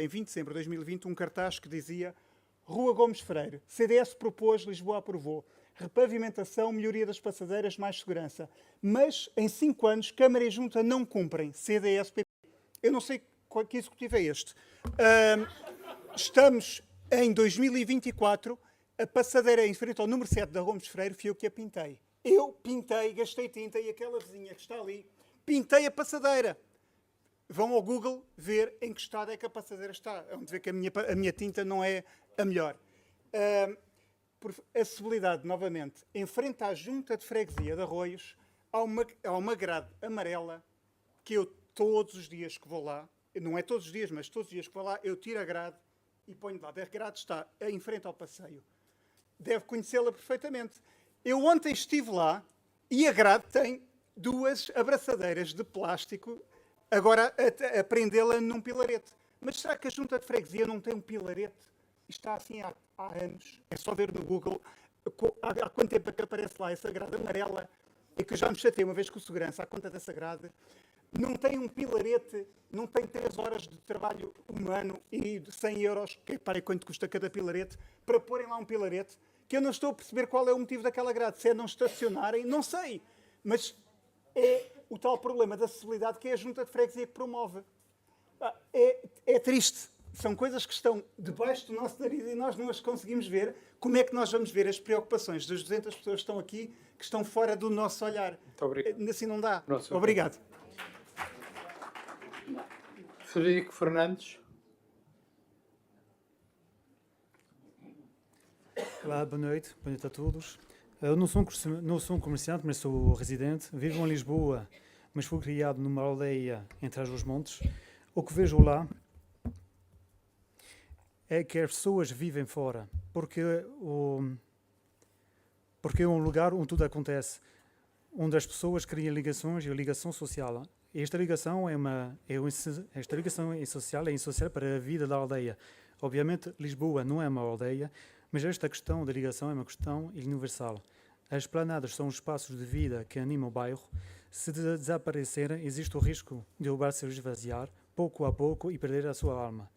em 20 de dezembro de 2020 um cartaz que dizia: Rua Gomes Freire, CDS propôs, Lisboa aprovou. Repavimentação, melhoria das passadeiras, mais segurança. Mas, em 5 anos, Câmara e Junta não cumprem. CDS-PP. Eu não sei que executivo é este. Estamos em 2024, a passadeira em frente ao número 7 da Gomes Freire fui eu que a pintei. Eu pintei, gastei tinta e aquela vizinha que está ali, pintei a passadeira. Vão ao Google ver em que estado é que a passadeira está. Onde ver que a minha tinta não é a melhor. Por acessibilidade, novamente, em frente à junta de freguesia de Arroios, há uma grade amarela que eu todos os dias que vou lá, não é todos os dias, mas todos os dias que vou lá, eu tiro a grade e ponho de lado. A grade está em frente ao passeio. Deve conhecê-la perfeitamente. Eu ontem estive lá e a grade tem 2 abraçadeiras de plástico, agora a prendê-la num pilarete. Mas será que a junta de freguesia não tem um pilarete? Está assim há anos. É só ver no Google há quanto tempo é que aparece lá essa grade amarela. É que eu já me chatei uma vez com o segurança à conta dessa grade. Não tem um pilarete, não tem 3 horas de trabalho humano e de 100 euros, que parem quanto custa cada pilarete, para porem lá um pilarete, que eu não estou a perceber qual é o motivo daquela grade. Se é não estacionarem, não sei. Mas é o tal problema da acessibilidade que é a junta de freguesia que promove. É triste. São coisas que estão debaixo do nosso nariz e nós não as conseguimos ver. Como é que nós vamos ver as preocupações das 200 pessoas que estão aqui, que estão fora do nosso olhar? Muito obrigado. Assim não dá. Nossa, obrigado. Frederico Fernandes. Olá, boa noite a todos. Eu não sou um comerciante, mas sou residente. Vivo em Lisboa, mas fui criado numa aldeia entre os montes. O que vejo lá é que as pessoas vivem fora, porque é um lugar onde tudo acontece, onde as pessoas criam ligações e a ligação social. Esta ligação é social para a vida da aldeia. Obviamente, Lisboa não é uma aldeia, mas esta questão da ligação é uma questão universal. As esplanadas são os espaços de vida que animam o bairro. Se desaparecerem, existe o risco de o bar se esvaziar, pouco a pouco, e perder a sua alma.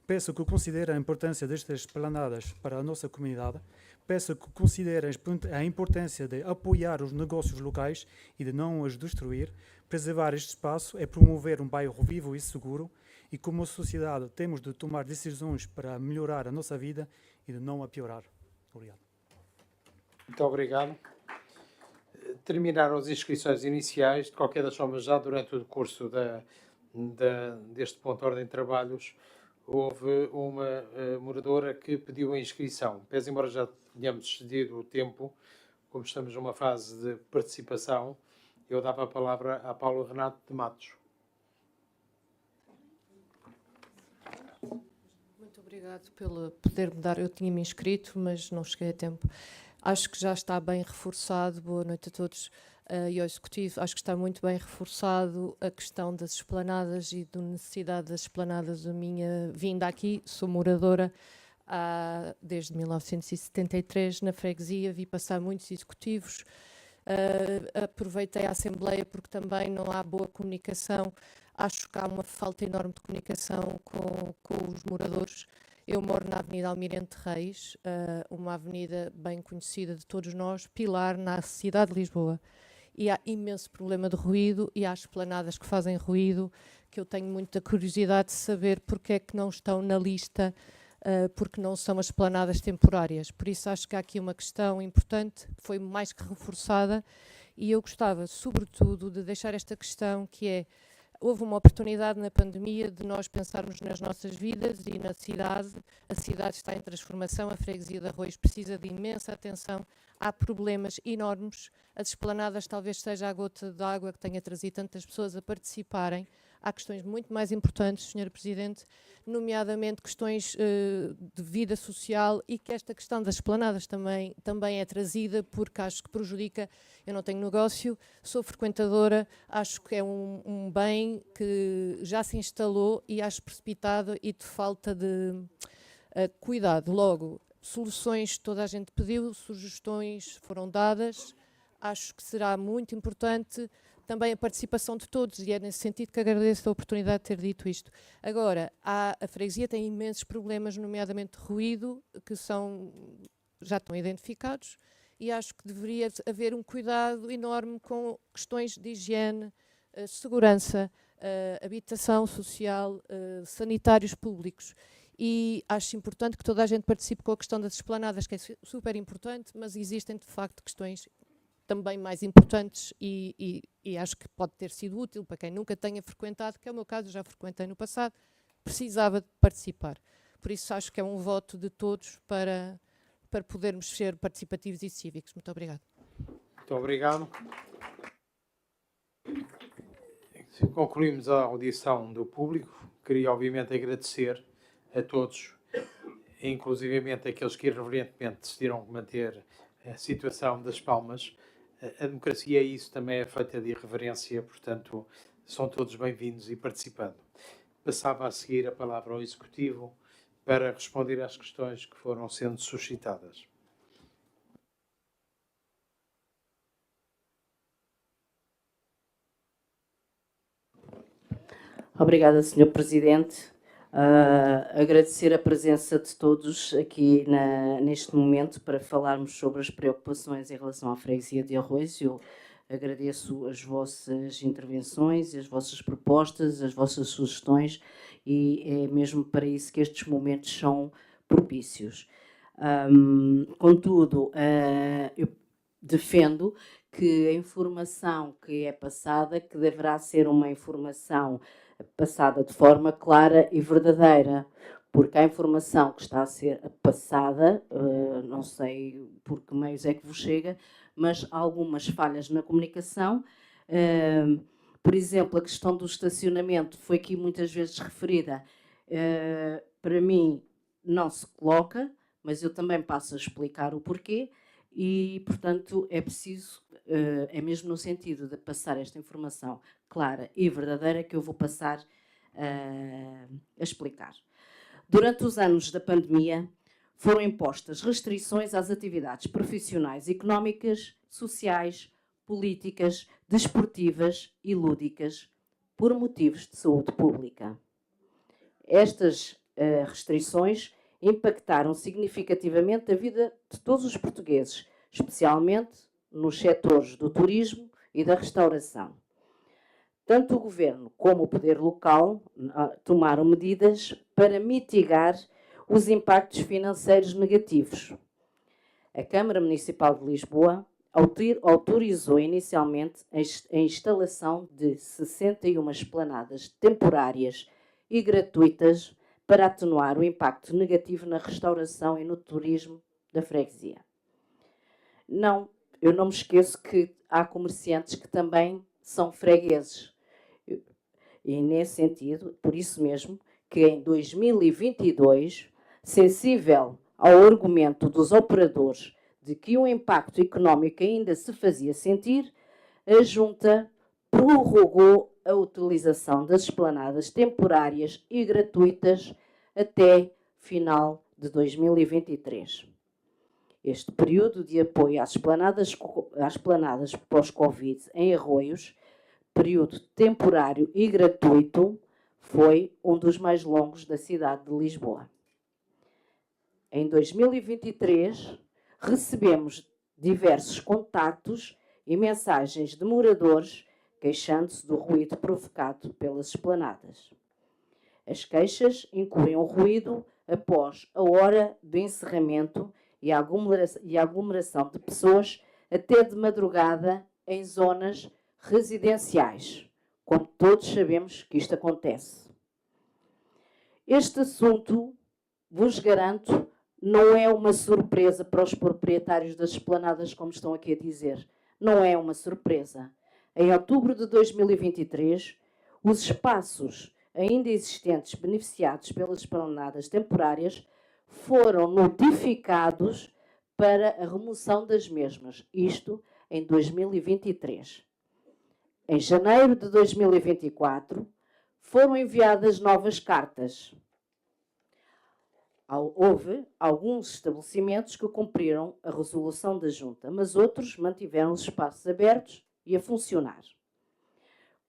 Peço que considerem a importância destas esplanadas para a nossa comunidade. Peço que considerem a importância de apoiar os negócios locais e de não os destruir. Preservar este espaço é promover um bairro vivo e seguro, e como sociedade temos de tomar decisões para melhorar a nossa vida e de não a piorar. Obrigado. Muito obrigado. Terminaram as inscrições iniciais. De qualquer das formas, já durante o curso deste ponto de ordem de trabalhos, houve uma moradora que pediu a inscrição. Pese embora já tenhamos excedido o tempo, como estamos numa fase de participação, eu dava a palavra a Paulo Renato de Matos. Muito obrigado pelo poder-me dar. Eu tinha-me inscrito, mas não cheguei a tempo. Acho que já está bem reforçado. Boa noite a todos e ao Executivo. Acho que está muito bem reforçado a questão das esplanadas e da necessidade das esplanadas. A minha vinda aqui, sou moradora desde 1973 na freguesia, vi passar muitos executivos. Aproveitei a Assembleia porque também não há boa comunicação. Acho que há uma falta enorme de comunicação com os moradores. Eu moro na Avenida Almirante Reis, uma avenida bem conhecida de todos nós, pilar na cidade de Lisboa. E há imenso problema de ruído e há esplanadas que fazem ruído, que eu tenho muita curiosidade de saber porque é que não estão na lista, porque não são as esplanadas temporárias. Por isso acho que há aqui uma questão importante, que foi mais que reforçada, e eu gostava, sobretudo, de deixar esta questão que é: houve uma oportunidade na pandemia de nós pensarmos nas nossas vidas e na cidade. A cidade está em transformação, a freguesia de Arroios precisa de imensa atenção. Há problemas enormes. As esplanadas talvez seja a gota d'água que tenha trazido tantas pessoas a participarem. Há questões muito mais importantes, Sr. Presidente, nomeadamente questões de vida social, e que esta questão das esplanadas também é trazida, porque acho que prejudica. Eu não tenho negócio, sou frequentadora, acho que é um bem que já se instalou e acho precipitado e de falta de cuidado. Logo, soluções toda a gente pediu, sugestões foram dadas. Acho que será muito importante também a participação de todos, e é nesse sentido que agradeço a oportunidade de ter dito isto. Agora, a freguesia tem imensos problemas, nomeadamente de ruído, que já estão identificados, e acho que deveria haver um cuidado enorme com questões de higiene, segurança, habitação social, sanitários públicos. E acho importante que toda a gente participe com a questão das esplanadas, que é super importante, mas existem de facto questões também mais importantes e acho que pode ter sido útil para quem nunca tenha frequentado, que é o meu caso, já frequentei no passado, precisava de participar. Por isso acho que é um voto de todos para podermos ser participativos e cívicos. Muito obrigada. Muito obrigado. Concluímos a audição do público. Queria, obviamente, agradecer a todos, inclusivamente aqueles que irreverentemente decidiram manter a situação das palmas. A democracia, isso também é feita de irreverência, portanto, são todos bem-vindos e participando. Passava a seguir a palavra ao Executivo para responder às questões que foram sendo suscitadas. Obrigada, Sr. Presidente. Agradecer a presença de todos aqui neste momento para falarmos sobre as preocupações em relação à freguesia de Arroios. Eu agradeço as vossas intervenções, as vossas propostas, as vossas sugestões, e é mesmo para isso que estes momentos são propícios. Contudo, eu defendo que a informação que é passada, que deverá ser uma informação passada de forma clara e verdadeira, porque a informação que está a ser passada, não sei por que meios é que vos chega, mas há algumas falhas na comunicação. Por exemplo, a questão do estacionamento foi aqui muitas vezes referida. Para mim, não se coloca, mas eu também passo a explicar o porquê e, portanto, é preciso, é mesmo no sentido de passar esta informação clara e verdadeira que eu vou passar a explicar. Durante os anos da pandemia, foram impostas restrições às atividades profissionais, económicas, sociais, políticas, desportivas e lúdicas por motivos de saúde pública. Estas restrições impactaram significativamente a vida de todos os portugueses, especialmente nos setores do turismo e da restauração. Tanto o Governo como o Poder Local tomaram medidas para mitigar os impactos financeiros negativos. A Câmara Municipal de Lisboa autorizou inicialmente a instalação de 61 esplanadas temporárias e gratuitas para atenuar o impacto negativo na restauração e no turismo da freguesia. Eu não me esqueço que há comerciantes que também são fregueses. E nesse sentido, por isso mesmo, que em 2022, sensível ao argumento dos operadores de que o impacto económico ainda se fazia sentir, a Junta prorrogou a utilização das esplanadas temporárias e gratuitas até final de 2023. Este período de apoio às esplanadas pós-Covid em Arroios, período temporário e gratuito, foi um dos mais longos da cidade de Lisboa. Em 2023, recebemos diversos contactos e mensagens de moradores queixando-se do ruído provocado pelas esplanadas. As queixas incluem o ruído após a hora do encerramento e a aglomeração de pessoas até de madrugada em zonas residenciais, como todos sabemos que isto acontece. Este assunto, vos garanto, não é uma surpresa para os proprietários das esplanadas, como estão aqui a dizer. Não é uma surpresa. Em outubro de 2023, os espaços ainda existentes beneficiados pelas esplanadas temporárias foram notificados para a remoção das mesmas, isto em 2023. Em janeiro de 2024, foram enviadas novas cartas. Houve alguns estabelecimentos que cumpriram a resolução da Junta, mas outros mantiveram os espaços abertos e a funcionar.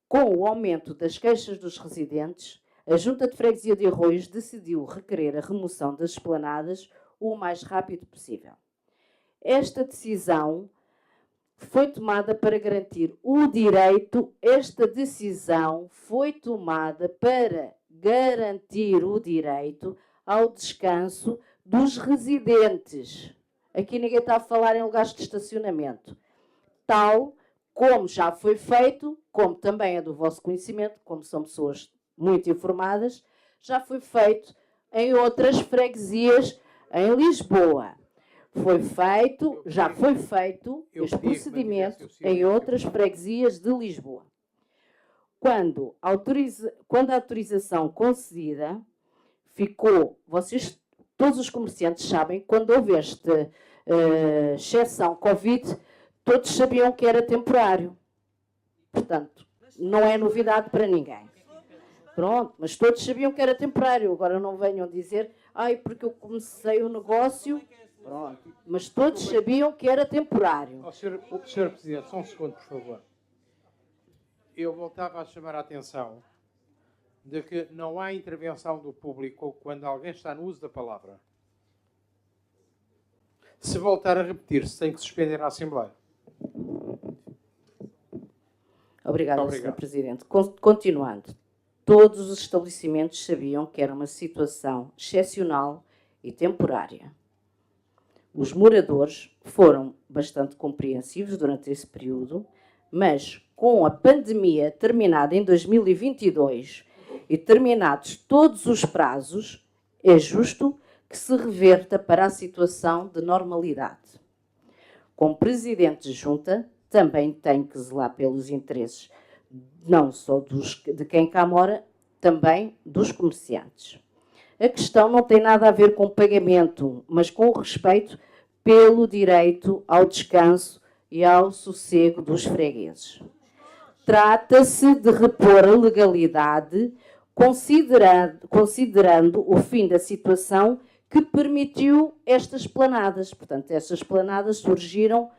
Com o aumento das queixas dos residentes, a Junta de Freguesia de Arroios decidiu requerer a remoção das esplanadas o mais rápido possível. Esta decisão foi tomada para garantir o direito, ao descanso dos residentes. Aqui ninguém está a falar em lugares de estacionamento. Tal como já foi feito, como também é do vosso conhecimento, como são pessoas muito informadas, já foi feito em outras freguesias em Lisboa. Já foi feito este procedimento em outras freguesias de Lisboa. Quando a autorização concedida ficou, todos os comerciantes sabem, quando houve esta exceção Covid, todos sabiam que era temporário. Portanto, não é novidade para ninguém. Pronto, mas todos sabiam que era temporário. Agora não venham dizer, porque eu comecei o negócio. Pronto, mas todos sabiam que era temporário. Senhor Presidente, só um segundo, por favor. Eu voltava a chamar a atenção de que não há intervenção do público quando alguém está no uso da palavra. Se voltar a repetir-se, tem que suspender a Assembleia. Obrigada, Sr. Presidente. Continuando. Todos os estabelecimentos sabiam que era uma situação excepcional e temporária. Os moradores foram bastante compreensivos durante esse período, mas com a pandemia terminada em 2022 e terminados todos os prazos, é justo que se reverta para a situação de normalidade. Como Presidente de Junta, também tenho que zelar pelos interesses não só de quem cá mora, também dos comerciantes. A questão não tem nada a ver com pagamento, mas com o respeito pelo direito ao descanso e ao sossego dos fregueses. Trata-se de repor a legalidade, considerando o fim da situação que permitiu estas esplanadas. Portanto, estas esplanadas surgiram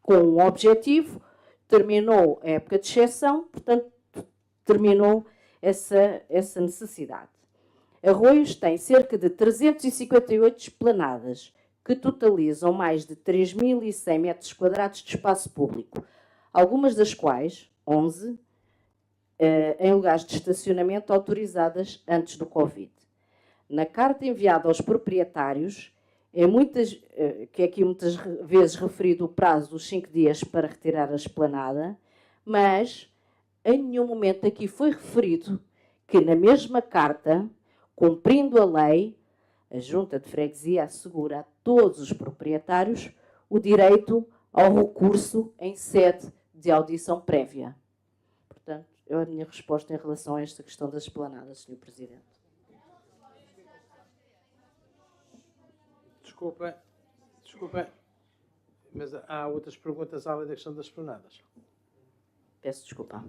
com um objetivo, terminou a época de exceção, portanto, terminou essa necessidade. Arroios tem cerca de 358 esplanadas, que totalizam mais de 3.100 metros quadrados de espaço público, algumas das quais, 11, em lugares de estacionamento autorizadas antes do Covid. Na carta enviada aos proprietários, que é aqui muitas vezes referido o prazo dos 5 dias para retirar a esplanada, mas em nenhum momento aqui foi referido que na mesma carta, cumprindo a lei, a Junta de Freguesia assegura a todos os proprietários o direito ao recurso em sede de audição prévia. Portanto, é a minha resposta em relação a esta questão das esplanadas, Sr. Presidente. Desculpa, mas há outras perguntas além da questão das esplanadas. Peço desculpa.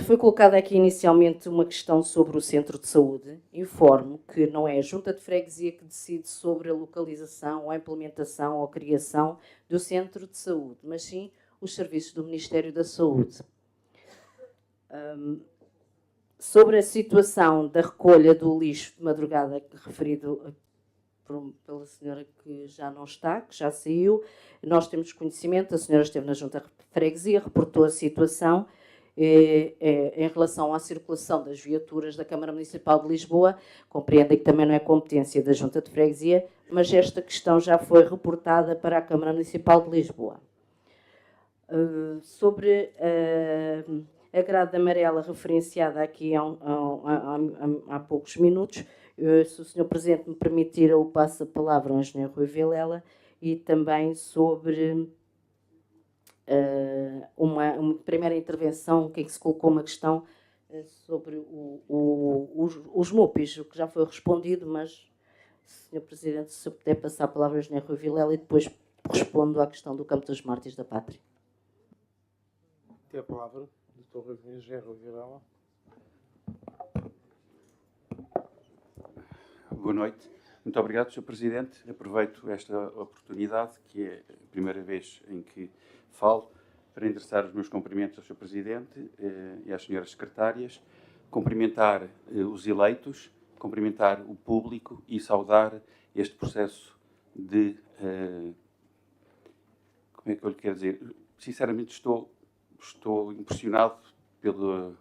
Foi colocada aqui inicialmente uma questão sobre o centro de saúde. Informo que não é a Junta de Freguesia que decide sobre a localização, ou a implementação ou a criação do centro de saúde, mas sim os serviços do Ministério da Saúde. Sobre a situação da recolha do lixo de madrugada, referido pela senhora que já não está, que já saiu, nós temos conhecimento, a senhora esteve na Junta de Freguesia, reportou a situação em relação à circulação das viaturas da Câmara Municipal de Lisboa. Compreendem que também não é competência da Junta de Freguesia, mas esta questão já foi reportada para a Câmara Municipal de Lisboa. Sobre a grade amarela referenciada aqui há poucos minutos, se o Sr. Presidente me permitir, eu passo a palavra ao Engenheiro Rui Vilela, e também sobre uma primeira intervenção, que se colocou uma questão sobre os MUPIs, o que já foi respondido, mas, Sr. Presidente, se eu puder passar a palavra ao Engenheiro Rui Vilela e depois respondo à questão do Campo dos Mártires da Pátria. Tem a palavra, Dr. Engenheiro Rui Vilela. Boa noite. Muito obrigado, Sr. Presidente. Aproveito esta oportunidade, que é a primeira vez em que falo, para endereçar os meus cumprimentos ao Sr. Presidente e às senhoras secretárias, cumprimentar os eleitos, cumprimentar o público e saudar este processo de... como é que eu lhe quero dizer? Sinceramente, estou impressionado pela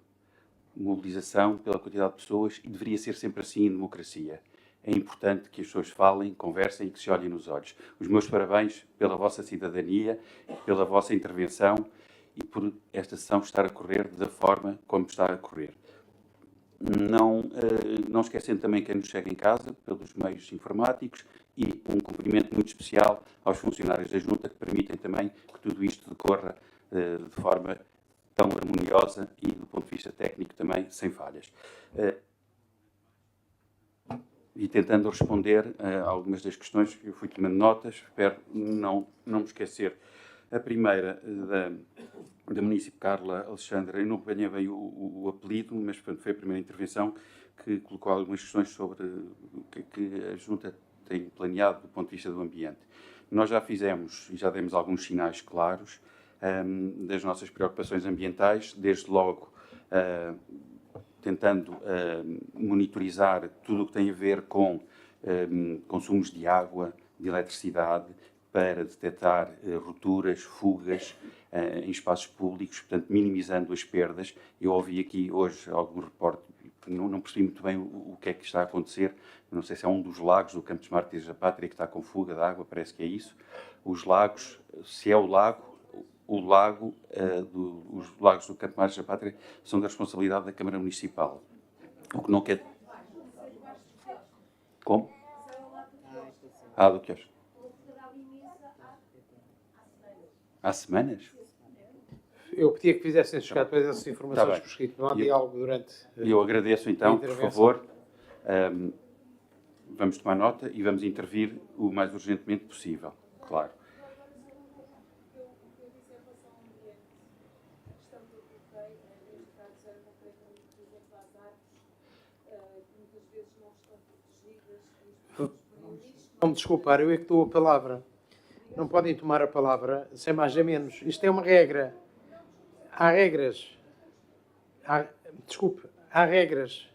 mobilização, pela quantidade de pessoas, e deveria ser sempre assim em democracia. É importante que as pessoas falem, conversem e que se olhem nos olhos. Os meus parabéns pela vossa cidadania, pela vossa intervenção e por esta sessão estar a correr da forma como está a correr. Não esquecendo também quem nos chega em casa, pelos meios informáticos, e um cumprimento muito especial aos funcionários da Junta, que permitem também que tudo isto decorra de forma tão harmoniosa e, do ponto de vista técnico, também sem falhas. E tentando responder a algumas das questões que eu fui tomando notas, espero não me esquecer. A primeira, da Munícipe Carla Alexandra, eu não apanhei bem o apelido, mas portanto, foi a primeira intervenção que colocou algumas questões sobre o que a Junta tem planeado do ponto de vista do ambiente. Nós já fizemos e já demos alguns sinais claros das nossas preocupações ambientais, desde logo tentando monitorizar tudo o que tem a ver com consumos de água, de eletricidade, para detectar rupturas, fugas em espaços públicos, portanto, minimizando as perdas. Eu ouvi aqui hoje algum reporte, não percebi muito bem o que é que está a acontecer, não sei se é um dos lagos do Campos Mártires da Pátria que está com fuga de água, parece que é isso. Os lagos, se é o lago, os lagos do Campos Mártires da Pátria são da responsabilidade da Câmara Municipal. O que não quer... Como? Do quiosque. Há semanas? Eu pedia que fizessem chegar depois essas informações por escrito. Não há diálogo durante... Eu agradeço então, por favor. Vamos tomar nota e vamos intervir o mais urgentemente possível, claro. Vão-me desculpar, eu é que dou a palavra. Não podem tomar a palavra sem mais nem menos. Isto é uma regra. Há regras. Há regras.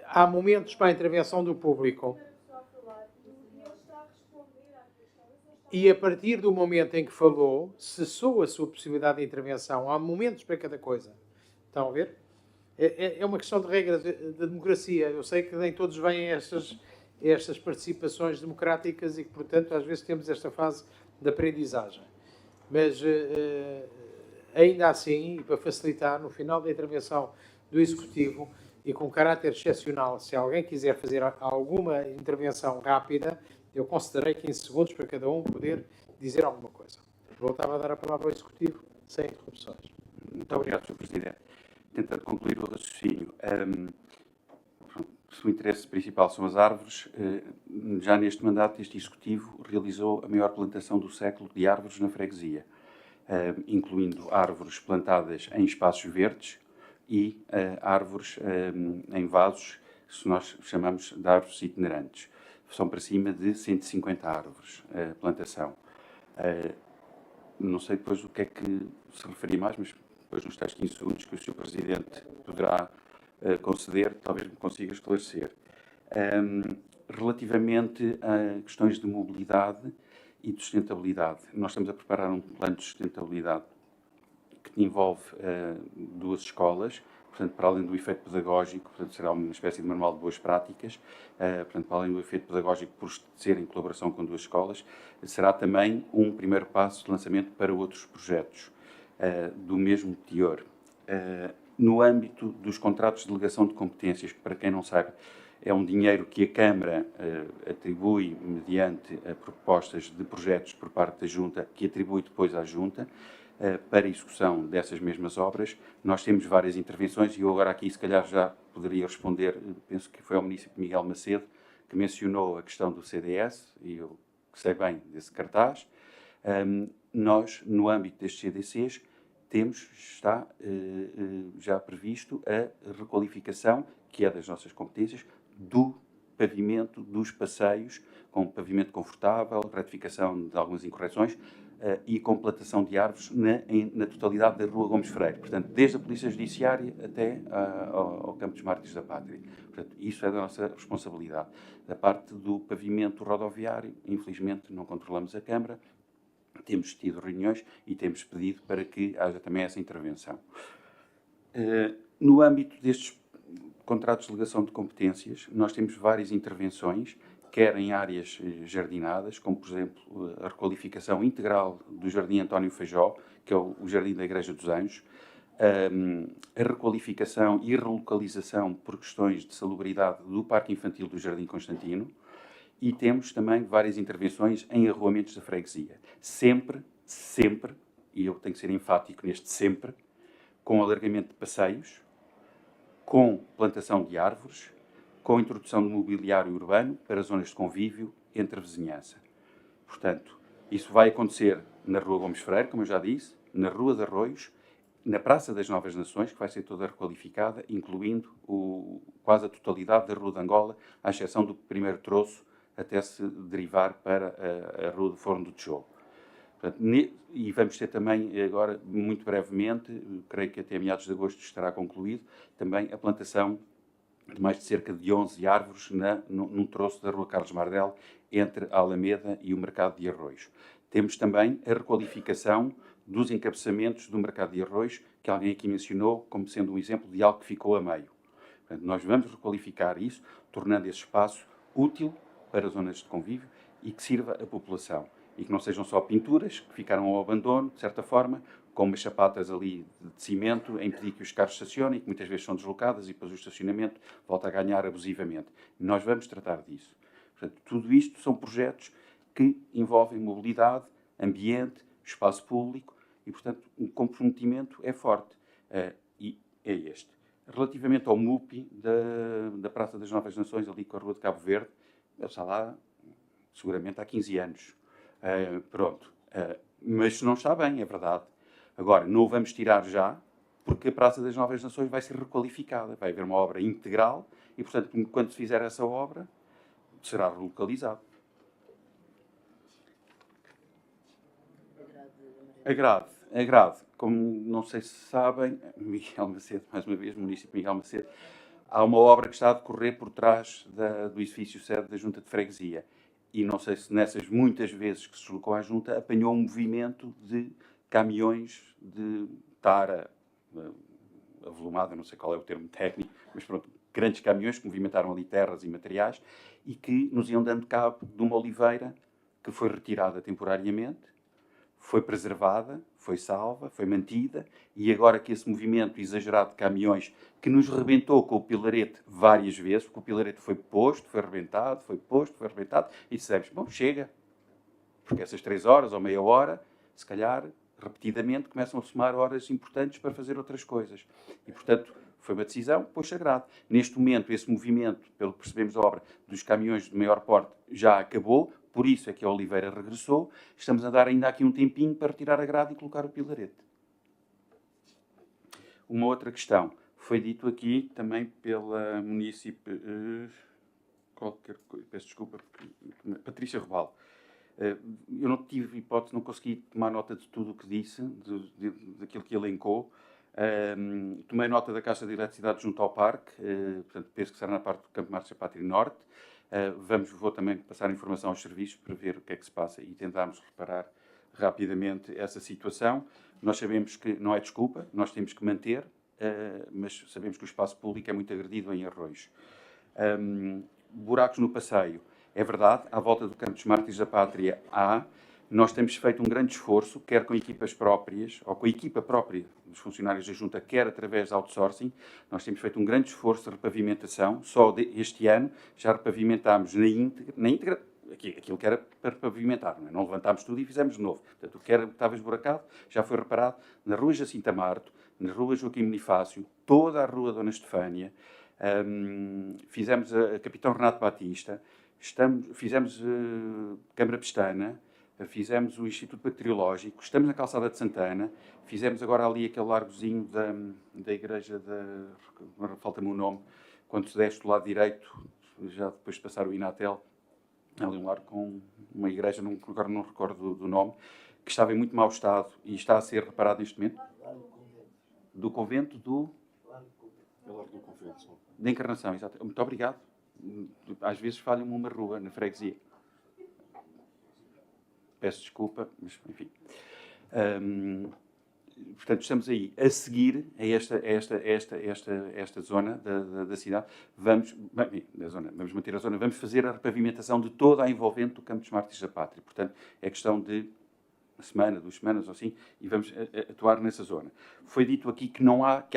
Há momentos para a intervenção do público. E a partir do momento em que falou, cessou a sua possibilidade de intervenção. Há momentos para cada coisa. Estão a ver? É uma questão de regra de democracia. Eu sei que nem todos vêm a estas participações democráticas e que, portanto, às vezes temos esta fase de aprendizagem. Mas, ainda assim, e para facilitar, no final da intervenção do Executivo, e com caráter excepcional, se alguém quiser fazer alguma intervenção rápida, eu considerei 15 segundos para cada um poder dizer alguma coisa. Voltava a dar a palavra ao Executivo, sem interrupções. Muito obrigado, Sr. Presidente. Tentando concluir o raciocínio. Se o interesse principal são as árvores, já neste mandato este Executivo realizou a maior plantação do século de árvores na freguesia, incluindo árvores plantadas em espaços verdes e árvores em vasos, que nós chamamos de árvores itinerantes. São para cima de 150 árvores plantação. Não sei depois do que é que se referia mais, mas depois nos tais 15 segundos que o Sr. Presidente poderá conceder, talvez me consiga esclarecer. Relativamente a questões de mobilidade e de sustentabilidade, nós estamos a preparar um plano de sustentabilidade que envolve duas escolas, portanto, para além do efeito pedagógico, portanto, será uma espécie de manual de boas práticas, portanto, para além do efeito pedagógico por ser em colaboração com duas escolas, será também um primeiro passo de lançamento para outros projetos do mesmo teor. No âmbito dos contratos de delegação de competências, que, para quem não sabe, é um dinheiro que a Câmara atribui mediante propostas de projetos por parte da Junta, que atribui depois à Junta, para a execução dessas mesmas obras. Nós temos várias intervenções e eu agora aqui, se calhar, já poderia responder, penso que foi ao Município Miguel Macedo, que mencionou a questão do CDS, e eu sei bem desse cartaz. Nós, no âmbito destes CDCs, está já previsto a requalificação, que é das nossas competências, do pavimento dos passeios, com pavimento confortável, retificação de algumas incorreções e com plantação de árvores na totalidade da Rua Gomes Freire. Portanto, desde a Polícia Judiciária até ao Campo dos Mártires da Pátria. Portanto, isso é da nossa responsabilidade. Da parte do pavimento rodoviário, infelizmente não controlamos a Câmara, temos tido reuniões e temos pedido para que haja também essa intervenção. No âmbito destes contratos de delegação de competências, nós temos várias intervenções, quer em áreas jardinadas, como, por exemplo, a requalificação integral do Jardim António Feijó, que é o Jardim da Igreja dos Anjos, a requalificação e relocalização por questões de salubridade do Parque Infantil do Jardim Constantino, e temos também várias intervenções em arruamentos da freguesia. Sempre, e eu tenho que ser enfático neste sempre, com alargamento de passeios, com plantação de árvores, com introdução de mobiliário urbano para zonas de convívio entre a vizinhança. Portanto, isso vai acontecer na Rua Gomes Freire, como eu já disse, na Rua de Arroios, na Praça das Novas Nações, que vai ser toda requalificada, incluindo quase a totalidade da Rua de Angola, à exceção do primeiro troço, até se derivar para a Rua do Forno do Tijolo. Portanto, e vamos ter também, agora, muito brevemente, creio que até meados de agosto estará concluído, também a plantação de mais de cerca de 11 árvores num troço da Rua Carlos Mardel, entre a Alameda e o Mercado de Arroios. Temos também a requalificação dos encabeçamentos do Mercado de Arroios, que alguém aqui mencionou como sendo um exemplo de algo que ficou a meio. Portanto, nós vamos requalificar isso, tornando esse espaço útil para zonas de convívio e que sirva a população. E que não sejam só pinturas que ficaram ao abandono, de certa forma, com umas sapatas ali de cimento a impedir que os carros estacionem, que muitas vezes são deslocadas e depois o estacionamento volta a ganhar abusivamente. Nós vamos tratar disso. Portanto, tudo isto são projetos que envolvem mobilidade, ambiente, espaço público e, portanto, o comprometimento é forte. E é este. Relativamente ao MUPI da Praça das Novas Nações, ali com a Rua de Cabo Verde, ele está lá seguramente há 15 anos. Mas não está bem, é verdade. Agora, não o vamos tirar já, porque a Praça das Novas Nações vai ser requalificada. Vai haver uma obra integral e, portanto, quando se fizer essa obra, será relocalizado. Agrade. Como não sei se sabem, Miguel Macedo, mais uma vez, município Miguel Macedo, há uma obra que está a decorrer por trás do edifício sede da Junta de Freguesia. E não sei se nessas muitas vezes que se deslocou à Junta apanhou um movimento de caminhões de tara avolumada, não sei qual é o termo técnico, mas pronto, grandes caminhões que movimentaram ali terras e materiais e que nos iam dando cabo de uma oliveira que foi retirada temporariamente, foi preservada, foi salva, foi mantida, e agora que esse movimento exagerado de caminhões que nos rebentou com o pilarete várias vezes, porque o pilarete foi posto, foi rebentado, e dissemos, bom, chega, porque essas 3 horas ou meia hora, se calhar, repetidamente, começam a somar horas importantes para fazer outras coisas. E, portanto, foi uma decisão, pois sagrado. Neste momento, esse movimento, pelo que percebemos da obra, dos caminhões de maior porte já acabou, por isso é que a oliveira regressou. Estamos a dar ainda aqui um tempinho para retirar a grade e colocar o pilarete. Uma outra questão. Foi dito aqui também pela munícipe... peço desculpa, Patrícia Robalo. Eu não tive hipótese, não consegui tomar nota de tudo o que disse, daquilo que elencou. Tomei nota da caixa de eletricidade junto ao parque, portanto, penso que será na parte do Campo Mártires da Pátria Norte. Vou também passar informação aos serviços para ver o que é que se passa e tentarmos reparar rapidamente essa situação. Nós sabemos que não é desculpa, nós temos que manter, mas sabemos que o espaço público é muito agredido em Arroios. Buracos no passeio. É verdade, à volta do Campo dos Mártires da Pátria há. Nós temos feito um grande esforço, quer com equipas próprias, ou com a equipa própria dos funcionários da Junta, quer através de outsourcing. Nós temos feito um grande esforço de repavimentação. Só este ano já repavimentámos na íntegra aquilo que era para repavimentar. Não levantámos tudo e fizemos de novo. Portanto, o que estava esburacado já foi reparado na Rua Jacinta Marto, na Rua Joaquim Bonifácio, toda a Rua Dona Estefânia. Fizemos a Capitão Renato Batista, fizemos Câmara Pestana, fizemos o Instituto Bacteriológico, estamos na Calçada de Santana, fizemos agora ali aquele largozinho da igreja falta-me o nome, quando se desce do lado direito, já depois de passar o Inatel, ali um lar com uma igreja, agora não recordo do nome, que estava em muito mau estado e está a ser reparado neste momento. Do convento da Encarnação, exato. Muito obrigado. Às vezes falha-me uma rua na freguesia. Peço desculpa, mas enfim. Portanto, estamos aí a seguir a esta zona da cidade. Vamos manter a zona, vamos fazer a repavimentação de toda a envolvente do Campo dos Mártires da Pátria. Portanto, é questão de uma semana, 2 semanas ou assim, e vamos atuar nessa zona. Foi dito aqui que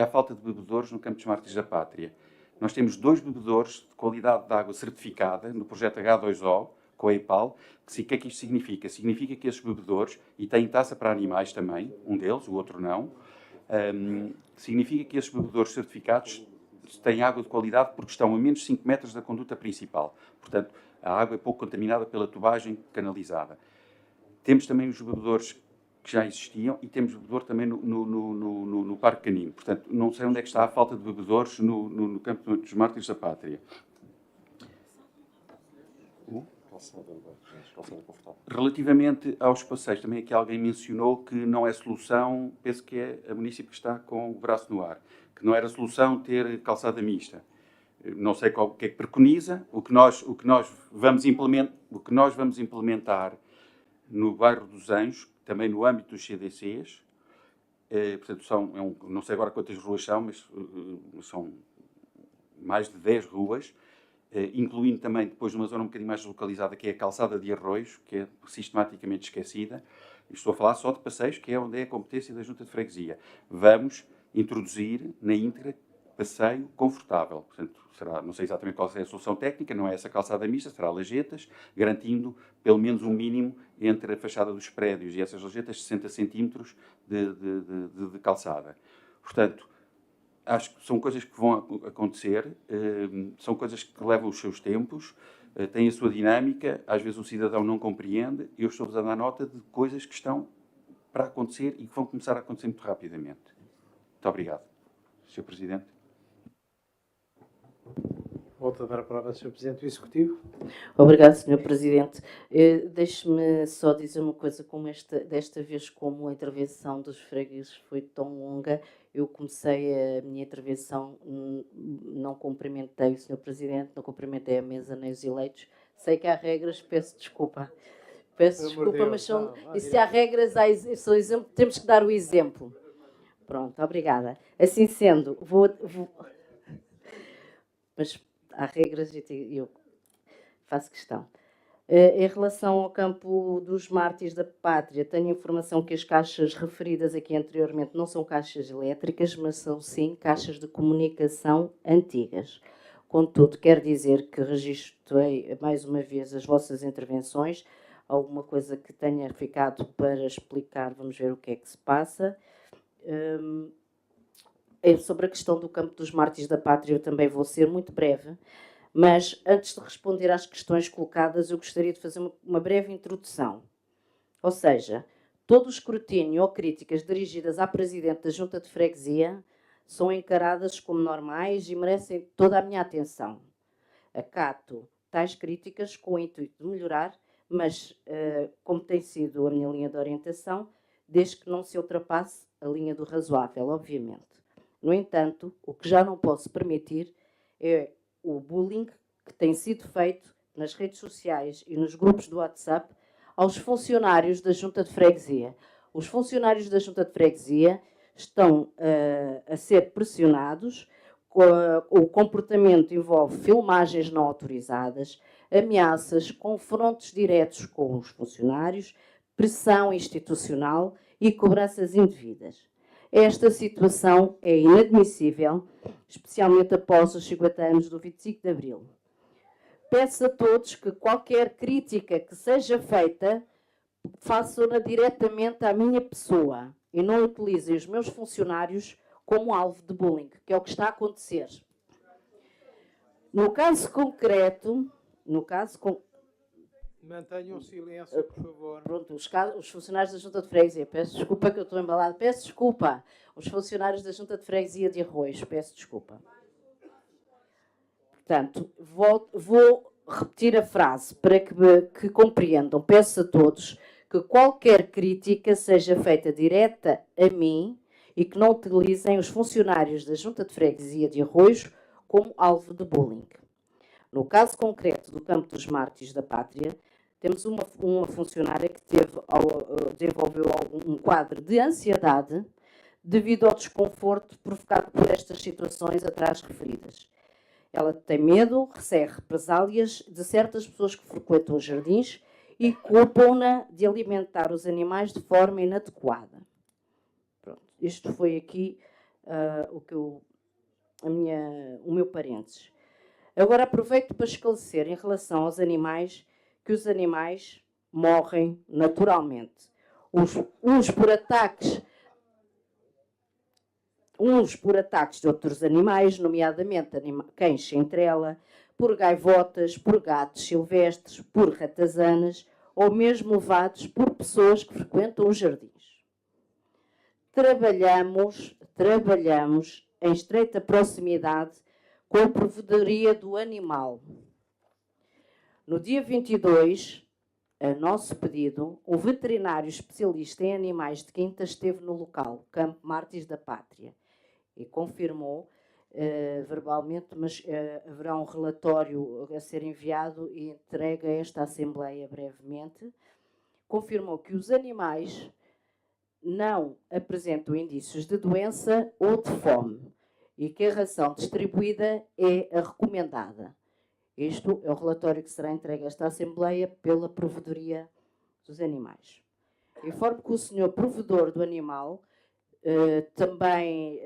há falta de bebedouros no Campo dos Mártires da Pátria. Nós temos 2 bebedouros de qualidade de água certificada no projeto H2O, com a EPAL. O que é que isto significa? Significa que esses bebedouros, e têm taça para animais também, um deles, o outro não, significa que esses bebedouros certificados têm água de qualidade porque estão a menos de 5 metros da conduta principal. Portanto, a água é pouco contaminada pela tubagem canalizada. Temos também os bebedouros que já existiam e temos bebedor também no Parque Canino. Portanto, não sei onde é que está a falta de bebedouros no Campo dos Mártires da Pátria. Relativamente aos passeios, também aqui alguém mencionou que não é solução, penso que é a município que está com o braço no ar, que não era solução ter calçada mista. Não sei o que é que preconiza, o que nós vamos implementar no bairro dos Anjos, também no âmbito dos CDCs, portanto, não sei agora quantas ruas são, mas são mais de 10 ruas, incluindo também depois uma zona um bocadinho mais localizada, que é a Calçada de Arroios, que é sistematicamente esquecida. Estou a falar só de passeios, que é onde é a competência da Junta de Freguesia. Vamos introduzir na íntegra passeio confortável. Portanto, não sei exatamente qual é a solução técnica, não é essa calçada mista, será lajetas, garantindo pelo menos um mínimo entre a fachada dos prédios e essas lajetas, 60 centímetros de calçada. Portanto, acho que são coisas que vão acontecer, são coisas que levam os seus tempos, têm a sua dinâmica, às vezes o cidadão não compreende, e eu estou-vos a dar nota de coisas que estão para acontecer e que vão começar a acontecer muito rapidamente. Muito obrigado, Sr. Presidente. Volto a dar a palavra ao Sr. Presidente do Executivo. Obrigado, Sr. Presidente. Deixe-me só dizer uma coisa, desta vez, como a intervenção dos fregueses foi tão longa, eu comecei a minha intervenção, não cumprimentei o Sr. Presidente, não cumprimentei a mesa nem os eleitos. Sei que há regras, peço desculpa. Peço desculpa, mas se há regras, são exemplo, temos que dar o exemplo. Pronto, obrigada. Assim sendo, mas há regras e eu faço questão. Em relação ao Campo dos Mártires da Pátria, tenho informação que as caixas referidas aqui anteriormente não são caixas elétricas, mas são sim caixas de comunicação antigas. Contudo, quero dizer que registrei mais uma vez as vossas intervenções, alguma coisa que tenha ficado para explicar, vamos ver o que é que se passa. Sobre a questão do Campo dos Mártires da Pátria, eu também vou ser muito breve, mas antes de responder às questões colocadas, eu gostaria de fazer uma breve introdução. Ou seja, todo o escrutínio ou críticas dirigidas à Presidente da Junta de Freguesia são encaradas como normais e merecem toda a minha atenção. Acato tais críticas com o intuito de melhorar, mas, como tem sido a minha linha de orientação, desde que não se ultrapasse a linha do razoável, obviamente. No entanto, o que já não posso permitir é o bullying que tem sido feito nas redes sociais e nos grupos do WhatsApp aos funcionários da Junta de Freguesia. Os funcionários da Junta de Freguesia estão a ser pressionados, o comportamento envolve filmagens não autorizadas, ameaças, confrontos diretos com os funcionários, pressão institucional e cobranças indevidas. Esta situação é inadmissível, especialmente após os 50 anos do 25 de Abril. Peço a todos que qualquer crítica que seja feita, façam-na diretamente à minha pessoa e não utilizem os meus funcionários como alvo de bullying, que é o que está a acontecer. No caso concreto, Mantenham silêncio, por favor. Pronto, os funcionários da Junta de Freguesia, peço desculpa que eu estou embalado, peço desculpa. Os funcionários da Junta de Freguesia de Arroios, peço desculpa. Portanto, vou repetir a frase para que compreendam. Peço a todos que qualquer crítica seja feita direta a mim e que não utilizem os funcionários da Junta de Freguesia de Arroios como alvo de bullying. No caso concreto do Campo dos Mártires da Pátria, temos uma funcionária que desenvolveu um quadro de ansiedade devido ao desconforto provocado por estas situações atrás referidas. Ela tem medo, recebe represálias de certas pessoas que frequentam os jardins e culpam-na de alimentar os animais de forma inadequada. Pronto, isto foi aqui o meu parênteses. Agora aproveito para esclarecer em relação aos animais, que os animais morrem naturalmente. Uns por ataques de outros animais, nomeadamente cães sem trela, por gaivotas, por gatos silvestres, por ratazanas, ou mesmo levados por pessoas que frequentam os jardins. Trabalhamos em estreita proximidade com a Provedoria do Animal. No dia 22, a nosso pedido, um veterinário especialista em animais de quinta esteve no local, Campo Mártires da Pátria, e confirmou verbalmente, mas haverá um relatório a ser enviado e entregue a esta Assembleia brevemente, confirmou que os animais não apresentam indícios de doença ou de fome e que a ração distribuída é a recomendada. Isto é o relatório que será entregue a esta Assembleia pela Provedoria dos Animais. Informo que o senhor provedor do animal também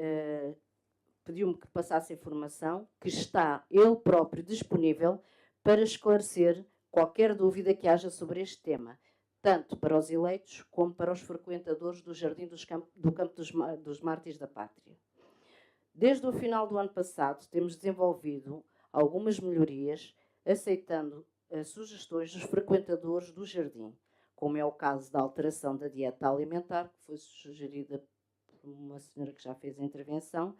pediu-me que passasse informação que está ele próprio disponível para esclarecer qualquer dúvida que haja sobre este tema, tanto para os eleitos como para os frequentadores do Jardim do Campo dos Mártires da Pátria. Desde o final do ano passado, temos desenvolvido algumas melhorias, aceitando as sugestões dos frequentadores do jardim, como é o caso da alteração da dieta alimentar, que foi sugerida por uma senhora que já fez a intervenção,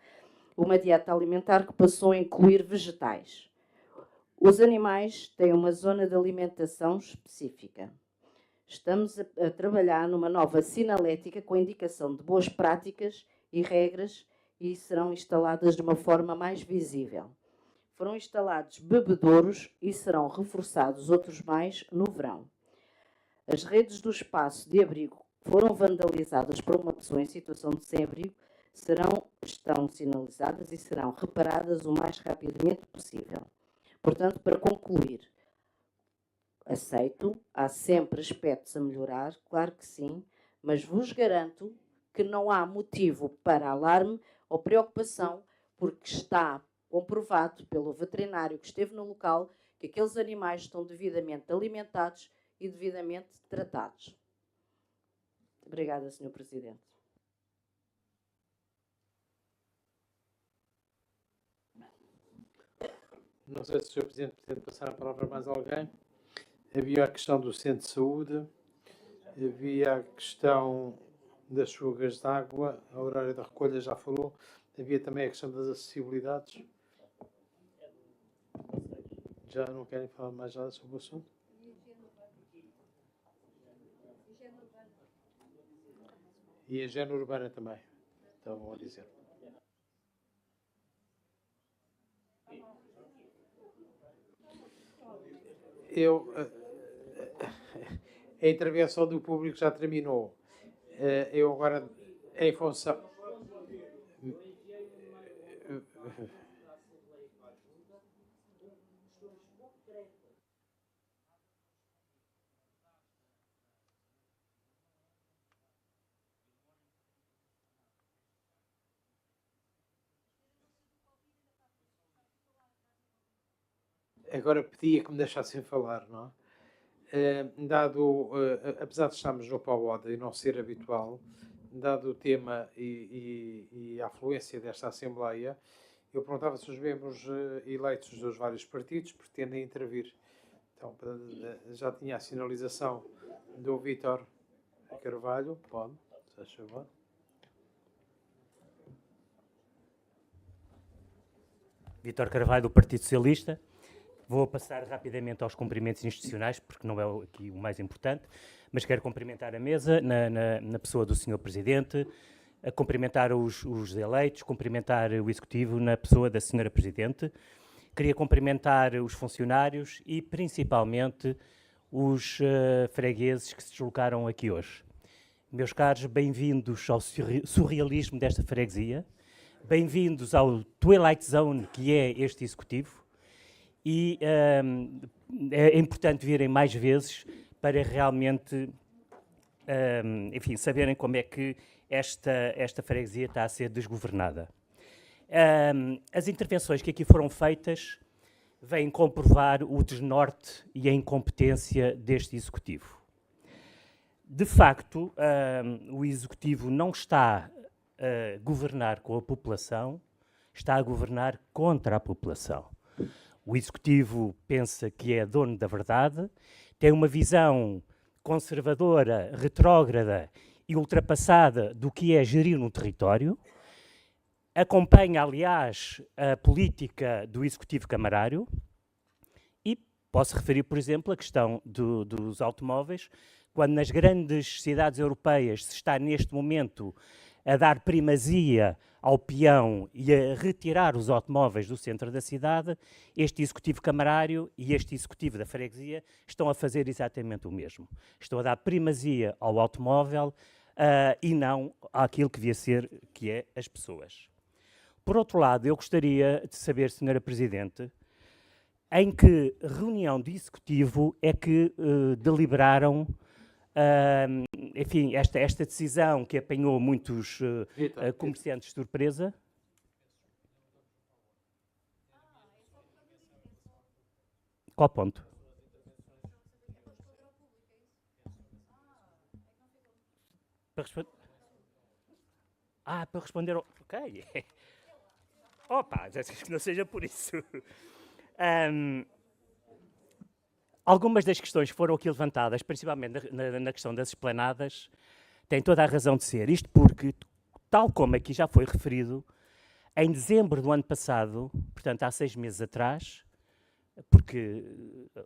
uma dieta alimentar que passou a incluir vegetais. Os animais têm uma zona de alimentação específica. Estamos a trabalhar numa nova sinalética com a indicação de boas práticas e regras e serão instaladas de uma forma mais visível. Foram instalados bebedouros e serão reforçados outros mais no verão. As redes do espaço de abrigo foram vandalizadas por uma pessoa em situação de sem-abrigo, estão sinalizadas e serão reparadas o mais rapidamente possível. Portanto, para concluir, aceito, há sempre aspectos a melhorar, claro que sim, mas vos garanto que não há motivo para alarme ou preocupação, porque está comprovado pelo veterinário que esteve no local que aqueles animais estão devidamente alimentados e devidamente tratados. Obrigada, Sr. Presidente. Não sei se o Sr. Presidente pretende passar a palavra a mais alguém. Havia a questão do centro de saúde, havia a questão das fugas de água, a horário da recolha já falou, havia também a questão das acessibilidades. Já não querem falar mais nada sobre o assunto? E a higiene urbana também, estavam a dizer. A intervenção do público já terminou. Eu agora, em função... Agora pedia que me deixassem falar, não é? Apesar de estarmos no PAOD e não ser habitual, dado o tema e a afluência desta Assembleia, eu perguntava se os membros eleitos dos vários partidos pretendem intervir. Então, já tinha a sinalização do Vítor Carvalho. Pode, se faz favor. Vítor Carvalho, do Partido Socialista. Vou passar rapidamente aos cumprimentos institucionais, porque não é aqui o mais importante, mas quero cumprimentar a mesa na pessoa do Sr. Presidente, a cumprimentar os eleitos, cumprimentar o Executivo na pessoa da Sra. Presidente. Queria cumprimentar os funcionários e, principalmente, os fregueses que se deslocaram aqui hoje. Meus caros, bem-vindos ao surrealismo desta freguesia, bem-vindos ao Twilight Zone, que é este Executivo, e é importante virem mais vezes para realmente, enfim, saberem como é que esta freguesia está a ser desgovernada. As intervenções que aqui foram feitas vêm comprovar o desnorte e a incompetência deste Executivo. De facto, o Executivo não está a governar com a população, está a governar contra a população. O Executivo pensa que é dono da verdade, tem uma visão conservadora, retrógrada e ultrapassada do que é gerir um território, acompanha, aliás, a política do Executivo camarário e posso referir, por exemplo, a questão dos automóveis, quando nas grandes cidades europeias se está neste momento a dar primazia ao peão e a retirar os automóveis do centro da cidade, este Executivo camarário e este Executivo da freguesia estão a fazer exatamente o mesmo. Estão a dar primazia ao automóvel e não àquilo que devia ser, que é as pessoas. Por outro lado, eu gostaria de saber, Sra. Presidente, em que reunião de Executivo é que deliberaram enfim, esta decisão que apanhou muitos comerciantes de surpresa. Qual ponto? Para responder... para responder ao... Ok. Opa, que não seja por isso. Algumas das questões que foram aqui levantadas, principalmente na questão das esplanadas, têm toda a razão de ser. Isto porque, tal como aqui já foi referido, em dezembro do ano passado, portanto há 6 meses atrás, porque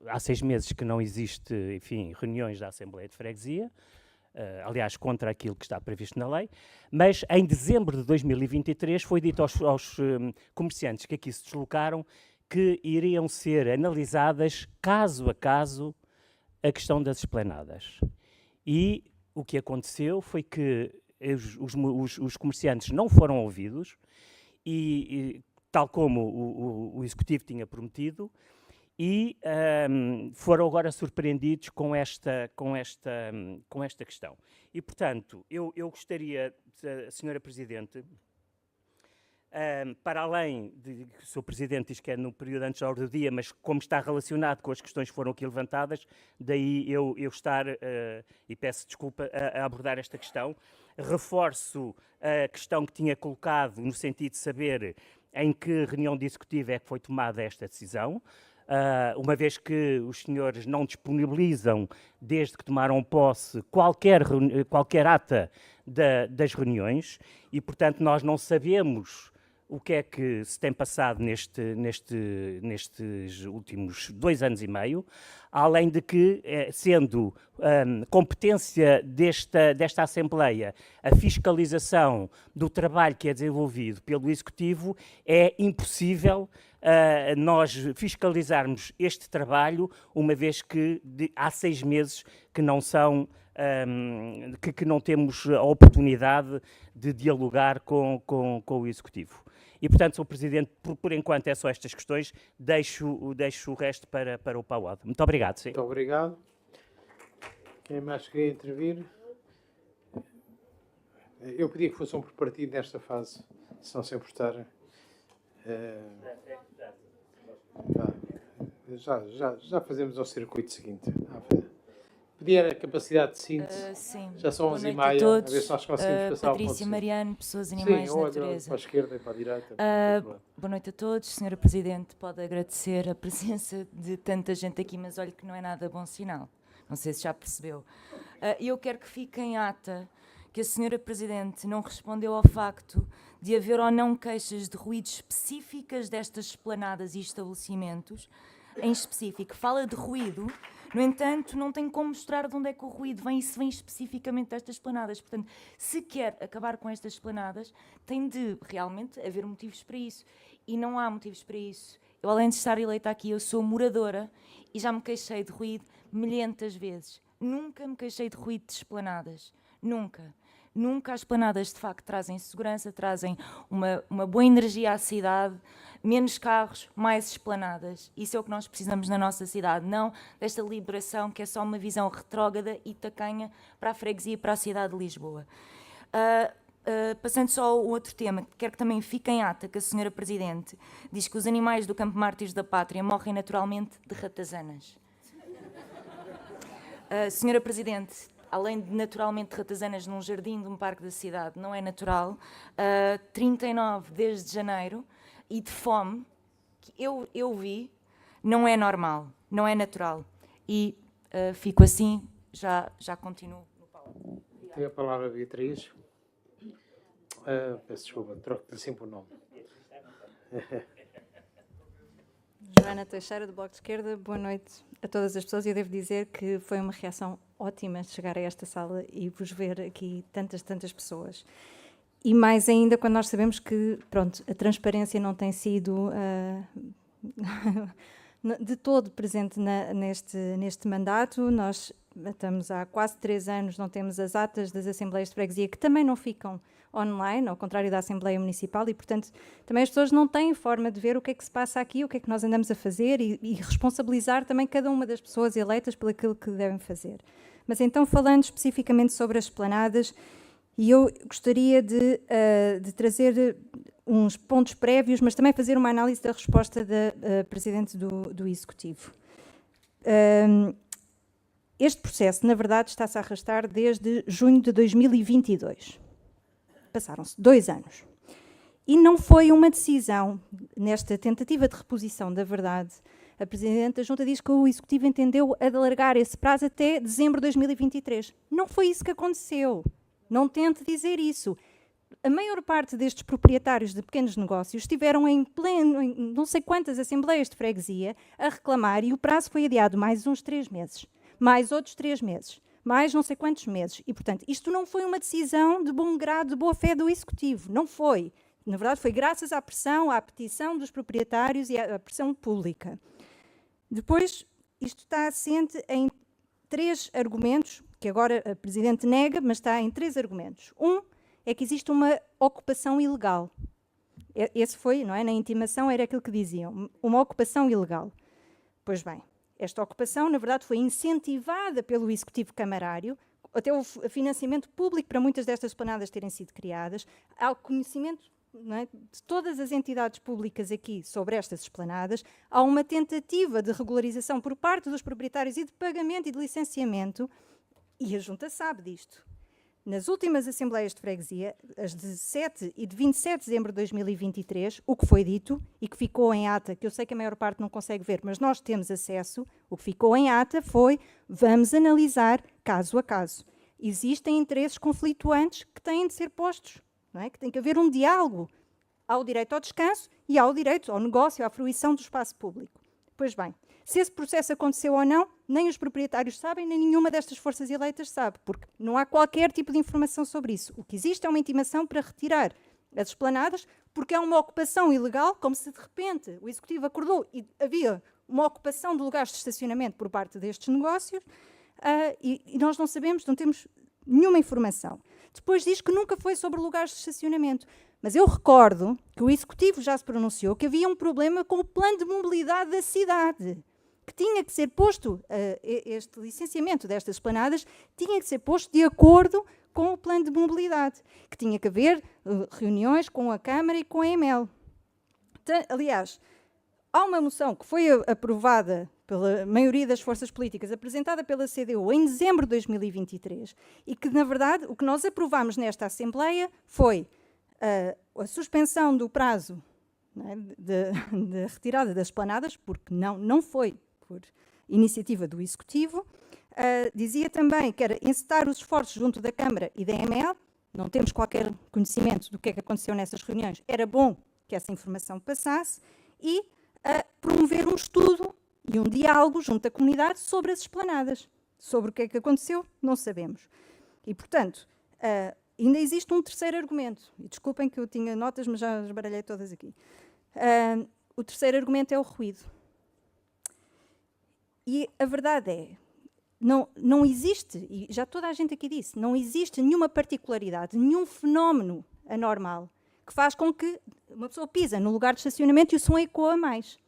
há 6 meses que não existe, enfim, reuniões da Assembleia de Freguesia, aliás, contra aquilo que está previsto na lei, mas em dezembro de 2023 foi dito aos comerciantes que aqui se deslocaram que iriam ser analisadas, caso a caso, a questão das esplanadas. E o que aconteceu foi que os comerciantes não foram ouvidos, e tal como o Executivo tinha prometido, e foram agora surpreendidos com esta questão. E, portanto, eu gostaria, Sra. Presidente, para além de que o Sr. Presidente diz que é no período antes da ordem do dia, mas como está relacionado com as questões que foram aqui levantadas, daí eu estar, e peço desculpa, a abordar esta questão. Reforço a questão que tinha colocado no sentido de saber em que reunião de executivo é que foi tomada esta decisão, uma vez que os senhores não disponibilizam, desde que tomaram posse, qualquer ata das reuniões e, portanto, nós não sabemos o que é que se tem passado nestes últimos 2 anos e meio, além de que, sendo competência desta Assembleia a fiscalização do trabalho que é desenvolvido pelo Executivo, é impossível nós fiscalizarmos este trabalho, uma vez que há 6 meses que não são... que não temos a oportunidade de dialogar com o Executivo. E, portanto, Sr. Presidente, por enquanto é só estas questões, deixo o resto para o PAUAD. Muito obrigado. Sim. Muito obrigado. Quem mais queria intervir? Eu pedia que fossem por partido nesta fase, se não se importarem. Já fazemos ao circuito seguinte. Pedir a capacidade de síntese. Sim. Já são 11h30, a ver se nós conseguimos passar ao ponto. Patrícia Mariano, Pessoas, Animais, Sim, Natureza. para a esquerda e para a direita. Boa noite a todos. Senhora Presidente, pode agradecer a presença de tanta gente aqui, mas olha que não é nada bom sinal. Não sei se já percebeu. Eu quero que fique em ata que a senhora Presidente não respondeu ao facto de haver ou não queixas de ruído específicas destas esplanadas e estabelecimentos. Em específico, fala de ruído, no entanto, não tem como mostrar de onde é que o ruído vem e se vem especificamente destas esplanadas. Portanto, se quer acabar com estas esplanadas, tem de realmente haver motivos para isso. E não há motivos para isso. Eu, além de estar eleita aqui, eu sou moradora e já me queixei de ruído milhentas vezes. Nunca me queixei de ruído de esplanadas. Nunca. Nunca as esplanadas, de facto, trazem segurança, trazem uma boa energia à cidade, menos carros, mais esplanadas. Isso é o que nós precisamos na nossa cidade, não desta liberação que é só uma visão retrógrada e tacanha para a freguesia e para a cidade de Lisboa. Passando só ao outro tema, quero que também fique em ata que a senhora Presidente diz que os animais do Campo Mártires da Pátria morrem naturalmente de ratazanas. Senhora Presidente, além de naturalmente ratazanas num jardim de um parque da cidade, não é natural. 39 desde janeiro e de fome, que eu vi, não é normal, não é natural. E fico assim, já continuo no palco. Tem a palavra a Beatriz. Peço desculpa, troco-lhe sempre o nome. Joana Teixeira, do Bloco de Esquerda. Boa noite a todas as pessoas. Eu devo dizer que foi uma reação ótima chegar a esta sala e vos ver aqui tantas pessoas. E mais ainda quando nós sabemos que, pronto, a transparência não tem sido de todo presente neste mandato. Nós estamos há quase 3 anos, não temos as atas das Assembleias de Freguesia, que também não ficam online, ao contrário da Assembleia Municipal, e, portanto, também as pessoas não têm forma de ver o que é que se passa aqui, o que é que nós andamos a fazer e responsabilizar também cada uma das pessoas eleitas pelo aquilo que devem fazer. Mas então, falando especificamente sobre as esplanadas, e eu gostaria de trazer uns pontos prévios, mas também fazer uma análise da resposta da Presidente do Executivo. Este processo, na verdade, está-se a arrastar desde junho de 2022. Passaram-se 2 anos. E não foi uma decisão, nesta tentativa de reposição da verdade, a Presidente da Junta diz que o Executivo entendeu alargar esse prazo até dezembro de 2023. Não foi isso que aconteceu. Não tente dizer isso. A maior parte destes proprietários de pequenos negócios estiveram em não sei quantas assembleias de freguesia a reclamar e o prazo foi adiado mais uns 3 meses, mais outros 3 meses, mais não sei quantos meses. E, portanto, isto não foi uma decisão de bom grado, de boa fé do Executivo. Não foi. Na verdade, foi graças à pressão, à petição dos proprietários e à pressão pública. Depois, isto está assente em 3 argumentos, que agora a Presidente nega, mas está em 3 argumentos. Um é que existe uma ocupação ilegal. Esse foi, não é? Na intimação era aquilo que diziam, uma ocupação ilegal. Pois bem, esta ocupação, na verdade, foi incentivada pelo Executivo Camarário, até o financiamento público para muitas destas esplanadas terem sido criadas, há conhecimento, não é, de todas as entidades públicas aqui sobre estas esplanadas, há uma tentativa de regularização por parte dos proprietários e de pagamento e de licenciamento, e a Junta sabe disto. Nas últimas Assembleias de Freguesia, as de 7 e de 27 de dezembro de 2023, o que foi dito e que ficou em ata, que eu sei que a maior parte não consegue ver, mas nós temos acesso, o que ficou em ata foi: vamos analisar caso a caso. Existem interesses conflituantes que têm de ser postos, não é? Que tem que haver um diálogo. Há o direito ao descanso e há o direito ao negócio, à fruição do espaço público. Pois bem, se esse processo aconteceu ou não, nem os proprietários sabem, nem nenhuma destas forças eleitas sabe, porque não há qualquer tipo de informação sobre isso. O que existe é uma intimação para retirar as esplanadas, porque há uma ocupação ilegal, como se de repente o Executivo acordou e havia uma ocupação de lugares de estacionamento por parte destes negócios, e nós não sabemos, não temos nenhuma informação. Depois diz que nunca foi sobre lugares de estacionamento. Mas eu recordo que o Executivo já se pronunciou que havia um problema com o plano de mobilidade da cidade, que tinha que ser posto, este licenciamento destas esplanadas tinha que ser posto de acordo com o plano de mobilidade, que tinha que haver reuniões com a Câmara e com a EML. Aliás, há uma moção que foi aprovada pela maioria das forças políticas, apresentada pela CDU em dezembro de 2023, e que, na verdade, o que nós aprovámos nesta Assembleia foi a suspensão do prazo, não é, de retirada das esplanadas, porque não foi por iniciativa do Executivo, Dizia também que era encetar os esforços junto da Câmara e da EML. Não temos qualquer conhecimento do que é que aconteceu nessas reuniões. Era bom que essa informação passasse. E promover um estudo e um diálogo junto da comunidade sobre as esplanadas. Sobre o que é que aconteceu, não sabemos. E, portanto, ainda existe um terceiro argumento. E desculpem que eu tinha notas, mas já as baralhei todas aqui. O terceiro argumento é o ruído. E a verdade é, não existe, e já toda a gente aqui disse, não existe nenhuma particularidade, nenhum fenómeno anormal que faz com que uma pessoa pisa no lugar de estacionamento e o som ecoa mais.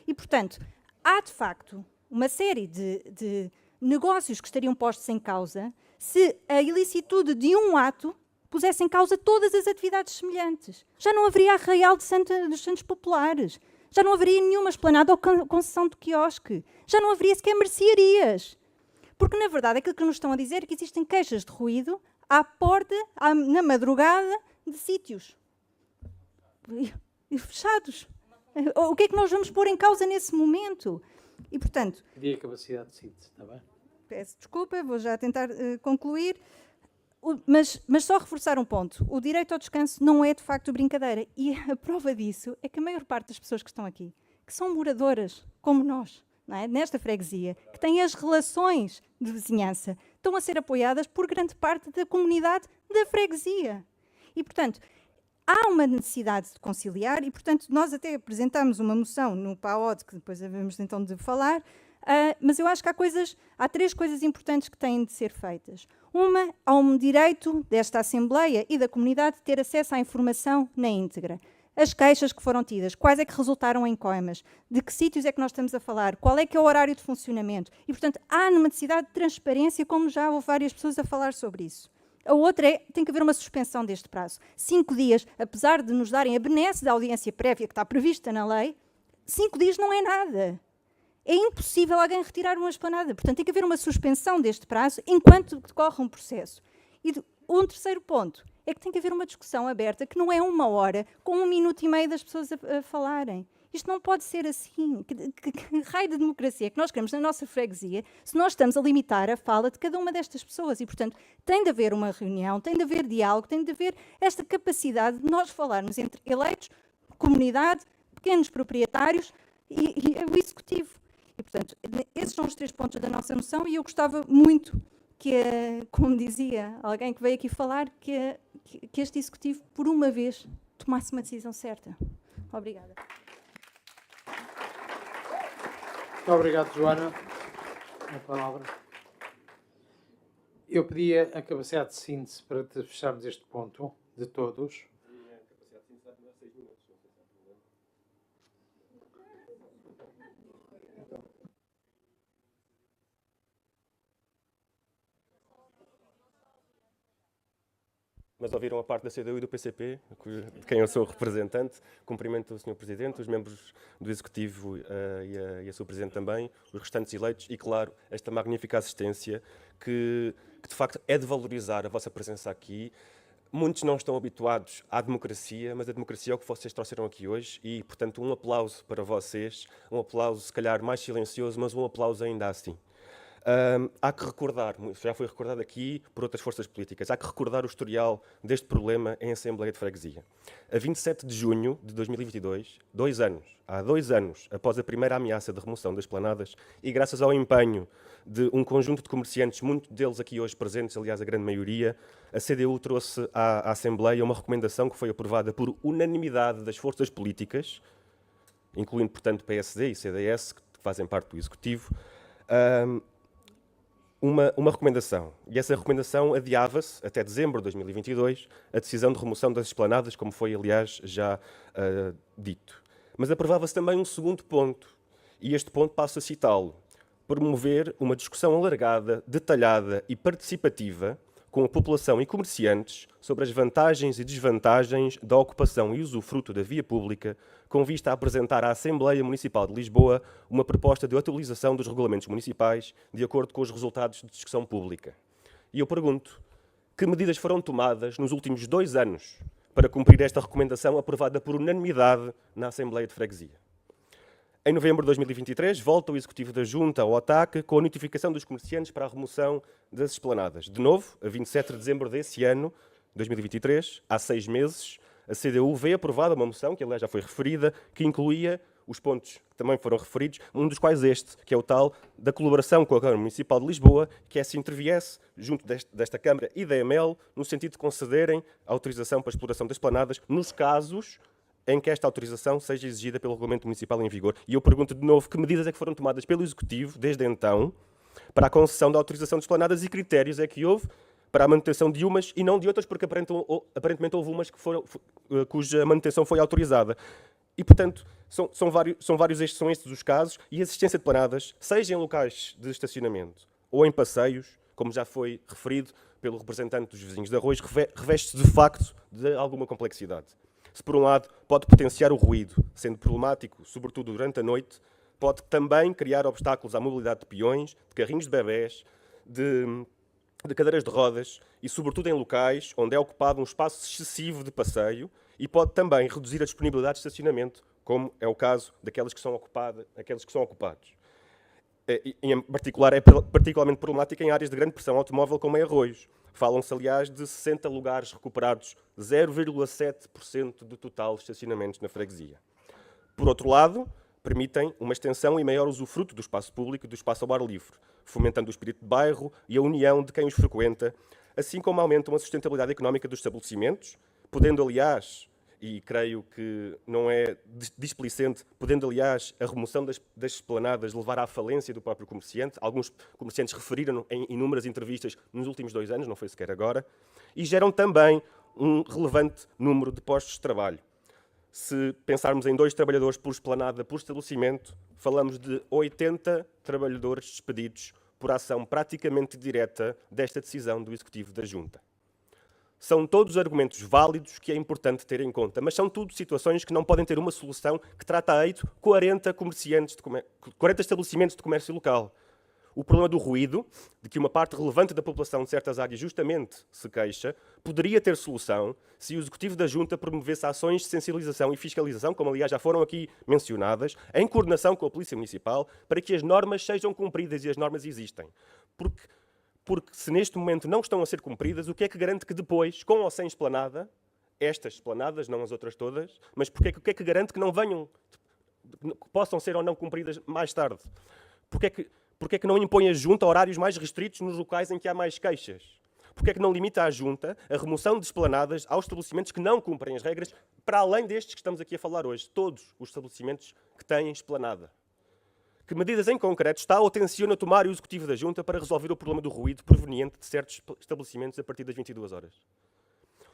E, portanto, há de facto uma série de negócios que estariam postos em causa se a ilicitude de um ato pusesse em causa todas as atividades semelhantes. Já não haveria arraial dos Santos Populares, já não haveria nenhuma esplanada ou concessão de quiosque, já não haveria sequer mercearias. Porque, na verdade, aquilo que nos estão a dizer é que existem queixas de ruído à porta, na madrugada, de sítios fechados. O que é que nós vamos pôr em causa nesse momento? E, portanto... Pedi a capacidade de síntese, está bem? Peço desculpa, vou já tentar concluir. Mas só reforçar um ponto. O direito ao descanso não é, de facto, brincadeira. E a prova disso é que a maior parte das pessoas que estão aqui, que são moradoras, como nós, não é? Nesta freguesia, que têm as relações de vizinhança, estão a ser apoiadas por grande parte da comunidade da freguesia. E, portanto, há uma necessidade de conciliar e, portanto, nós até apresentámos uma moção no PAOD, que depois havemos então de falar, mas eu acho que há três coisas importantes que têm de ser feitas. Uma, há um direito desta Assembleia e da comunidade de ter acesso à informação na íntegra. As queixas que foram tidas, quais é que resultaram em coimas, de que sítios é que nós estamos a falar, qual é que é o horário de funcionamento. E, portanto, há uma necessidade de transparência, como já houve várias pessoas a falar sobre isso. A outra é, tem que haver uma suspensão deste prazo. 5 dias, apesar de nos darem a benesse da audiência prévia que está prevista na lei, 5 dias não é nada. É impossível alguém retirar uma esplanada. Portanto, tem que haver uma suspensão deste prazo enquanto decorre um processo. E um terceiro ponto é que tem que haver uma discussão aberta, que não é 1 hora, com 1 minuto e meio das pessoas a falarem. Isto não pode ser assim. Que raio de democracia é que nós queremos na nossa freguesia se nós estamos a limitar a fala de cada uma destas pessoas? E, portanto, tem de haver uma reunião, tem de haver diálogo, tem de haver esta capacidade de nós falarmos entre eleitos, comunidade, pequenos proprietários e o executivo. E, portanto, esses são os 3 pontos da nossa moção e eu gostava muito que, como dizia alguém que veio aqui falar, que este executivo, por uma vez, tomasse uma decisão certa. Obrigada. Muito obrigado, Joana. A palavra. Eu pedia a capacidade de síntese para fecharmos este ponto de todos. Mas ouviram a parte da CDU e do PCP, de quem eu sou representante. Cumprimento o Sr. Presidente, os membros do Executivo e a sua Presidente também, os restantes eleitos e, claro, esta magnífica assistência que de facto é de valorizar a vossa presença aqui. Muitos não estão habituados à democracia, mas a democracia é o que vocês trouxeram aqui hoje e, portanto, um aplauso para vocês, um aplauso se calhar mais silencioso, mas um aplauso ainda assim. Há que recordar, já foi recordado aqui por outras forças políticas, há que recordar o historial deste problema em Assembleia de Freguesia. A 27 de junho de 2022, há 2 anos após a primeira ameaça de remoção das esplanadas e graças ao empenho de um conjunto de comerciantes, muitos deles aqui hoje presentes, aliás a grande maioria, a CDU trouxe à Assembleia uma recomendação que foi aprovada por unanimidade das forças políticas, incluindo, portanto, PSD e CDS, que fazem parte do Executivo, uma recomendação. E essa recomendação adiava-se até dezembro de 2022 a decisão de remoção das esplanadas, como foi, aliás, já dito. Mas aprovava-se também um segundo ponto, e este ponto passo a citá-lo: promover uma discussão alargada, detalhada e participativa com a população e comerciantes sobre as vantagens e desvantagens da ocupação e usufruto da via pública, com vista a apresentar à Assembleia Municipal de Lisboa uma proposta de atualização dos regulamentos municipais de acordo com os resultados de discussão pública. E eu pergunto, que medidas foram tomadas nos últimos 2 anos para cumprir esta recomendação aprovada por unanimidade na Assembleia de Freguesia? Em novembro de 2023, volta o Executivo da Junta ao ataque com a notificação dos comerciantes para a remoção das esplanadas. De novo, a 27 de dezembro desse ano, 2023, há 6 meses, a CDU vê aprovada uma moção, que aliás já foi referida, que incluía os pontos que também foram referidos, um dos quais este, que é o tal da colaboração com a Câmara Municipal de Lisboa, que se interviesse junto desta Câmara e da EML, no sentido de concederem a autorização para a exploração das esplanadas, nos casos em que esta autorização seja exigida pelo Regulamento Municipal em vigor. E eu pergunto de novo, que medidas é que foram tomadas pelo Executivo, desde então, para a concessão da autorização de esplanadas e critérios é que houve para a manutenção de umas e não de outras, porque aparentemente houve umas cuja manutenção foi autorizada. E, portanto, são estes os casos, e a existência de esplanadas, seja em locais de estacionamento ou em passeios, como já foi referido pelo representante dos vizinhos de Arroios, reveste-se de facto de alguma complexidade. Se, por um lado, pode potenciar o ruído, sendo problemático, sobretudo durante a noite, pode também criar obstáculos à mobilidade de peões, de carrinhos de bebés, de cadeiras de rodas e, sobretudo, em locais onde é ocupado um espaço excessivo de passeio e pode também reduzir a disponibilidade de estacionamento, como é o caso daqueles que são ocupados. Em particular, é particularmente problemático em áreas de grande pressão automóvel, como em Arroios. Falam-se, aliás, de 60 lugares recuperados, 0,7% do total de estacionamentos na freguesia. Por outro lado, permitem uma extensão e maior usufruto do espaço público e do espaço ao ar livre, fomentando o espírito de bairro e a união de quem os frequenta, assim como aumentam a sustentabilidade económica dos estabelecimentos, podendo, aliás, e creio que não é displicente, podendo, aliás, a remoção das esplanadas levar à falência do próprio comerciante. Alguns comerciantes referiram em inúmeras entrevistas nos últimos 2 anos, não foi sequer agora, e geram também um relevante número de postos de trabalho. Se pensarmos em 2 trabalhadores por esplanada por estabelecimento, falamos de 80 trabalhadores despedidos por ação praticamente direta desta decisão do Executivo da Junta. São todos argumentos válidos que é importante ter em conta, mas são tudo situações que não podem ter uma solução que trata a eito 40 estabelecimentos de comércio local. O problema do ruído, de que uma parte relevante da população de certas áreas justamente se queixa, poderia ter solução se o Executivo da Junta promovesse ações de sensibilização e fiscalização, como aliás já foram aqui mencionadas, em coordenação com a Polícia Municipal, para que as normas sejam cumpridas, e as normas existem. Porque se neste momento não estão a ser cumpridas, o que é que garante que depois, com ou sem esplanada, estas esplanadas, não as outras todas, mas o que é que garante que não venham, que possam ser ou não cumpridas mais tarde? Porque é que não impõe a Junta horários mais restritos nos locais em que há mais queixas? Porque é que não limita a Junta a remoção de esplanadas aos estabelecimentos que não cumprem as regras, para além destes que estamos aqui a falar hoje, todos os estabelecimentos que têm esplanada? Que medidas em concreto está ou tenciona tomar o Executivo da Junta para resolver o problema do ruído proveniente de certos estabelecimentos a partir das 22 horas?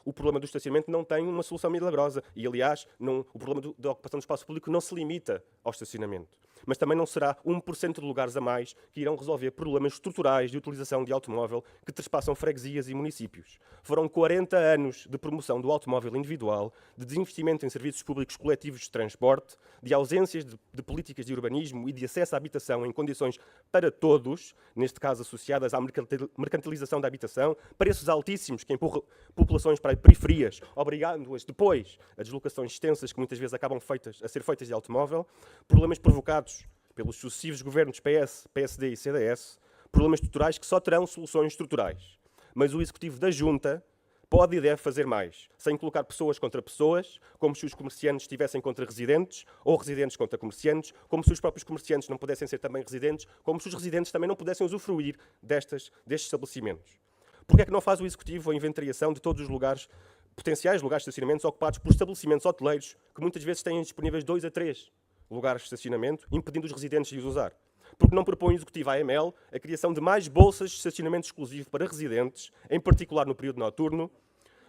O problema do estacionamento não tem uma solução milagrosa e, aliás, o problema da ocupação do espaço público não se limita ao estacionamento. Mas também não será 1% de lugares a mais que irão resolver problemas estruturais de utilização de automóvel que trespassam freguesias e municípios. Foram 40 anos de promoção do automóvel individual, de desinvestimento em serviços públicos coletivos de transporte, de ausências de políticas de urbanismo e de acesso à habitação em condições para todos, neste caso associadas à mercantilização da habitação, preços altíssimos que empurram populações para periferias, obrigando-as depois a deslocações extensas que muitas vezes acabam a ser feitas de automóvel, problemas provocados pelos sucessivos governos PS, PSD e CDS, problemas estruturais que só terão soluções estruturais. Mas o Executivo da Junta pode e deve fazer mais, sem colocar pessoas contra pessoas, como se os comerciantes estivessem contra residentes, ou residentes contra comerciantes, como se os próprios comerciantes não pudessem ser também residentes, como se os residentes também não pudessem usufruir destes estabelecimentos. Porquê é que não faz o Executivo a inventariação de todos os potenciais lugares de estacionamentos ocupados por estabelecimentos hoteleiros, que muitas vezes têm disponíveis 2 a 3 lugares de estacionamento, impedindo os residentes de os usar? Porque não propõe o Executivo à AML a criação de mais bolsas de estacionamento exclusivo para residentes, em particular no período noturno,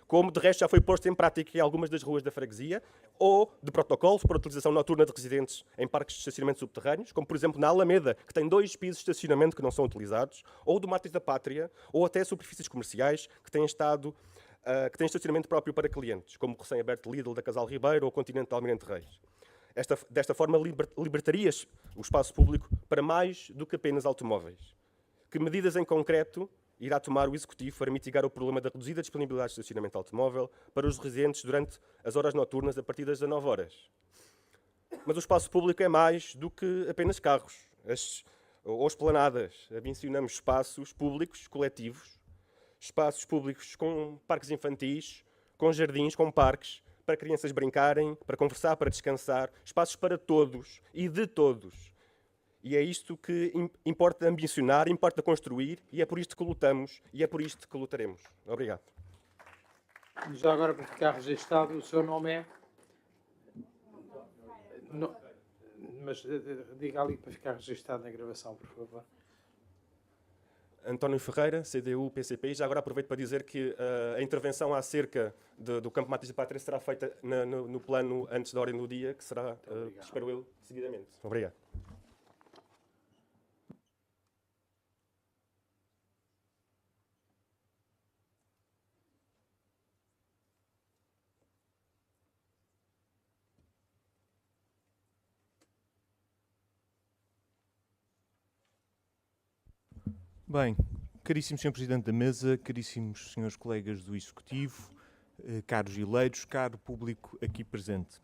como de resto já foi posto em prática em algumas das ruas da freguesia, ou de protocolos para a utilização noturna de residentes em parques de estacionamento subterrâneos, como por exemplo na Alameda, que tem 2 pisos de estacionamento que não são utilizados, ou do Martins da Pátria, ou até superfícies comerciais que têm estacionamento próprio para clientes, como o recém-aberto Lidl da Casal Ribeiro ou o Continente de Almirante Reis. Desta forma, libertarias o espaço público para mais do que apenas automóveis. Que medidas em concreto irá tomar o Executivo para mitigar o problema da reduzida disponibilidade de estacionamento automóvel para os residentes durante as horas noturnas a partir das 19 horas? Mas o espaço público é mais do que apenas carros ou esplanadas. Mencionamos espaços públicos coletivos, espaços públicos com parques infantis, com jardins, com parques, para crianças brincarem, para conversar, para descansar, espaços para todos e de todos. E é isto que importa ambicionar, importa construir, e é por isto que lutamos e é por isto que lutaremos. Obrigado. Já agora, para ficar registado, o seu nome é... Mas diga ali para ficar registado na gravação, por favor. António Ferreira, CDU, PCP. E já agora aproveito para dizer que a intervenção acerca do Campo Matas de Pátria será feita no plano antes da ordem do dia, que será, espero eu, seguidamente. Obrigado. Bem, caríssimo Sr. Presidente da Mesa, caríssimos senhores colegas do Executivo, caros eleitos, caro público aqui presente.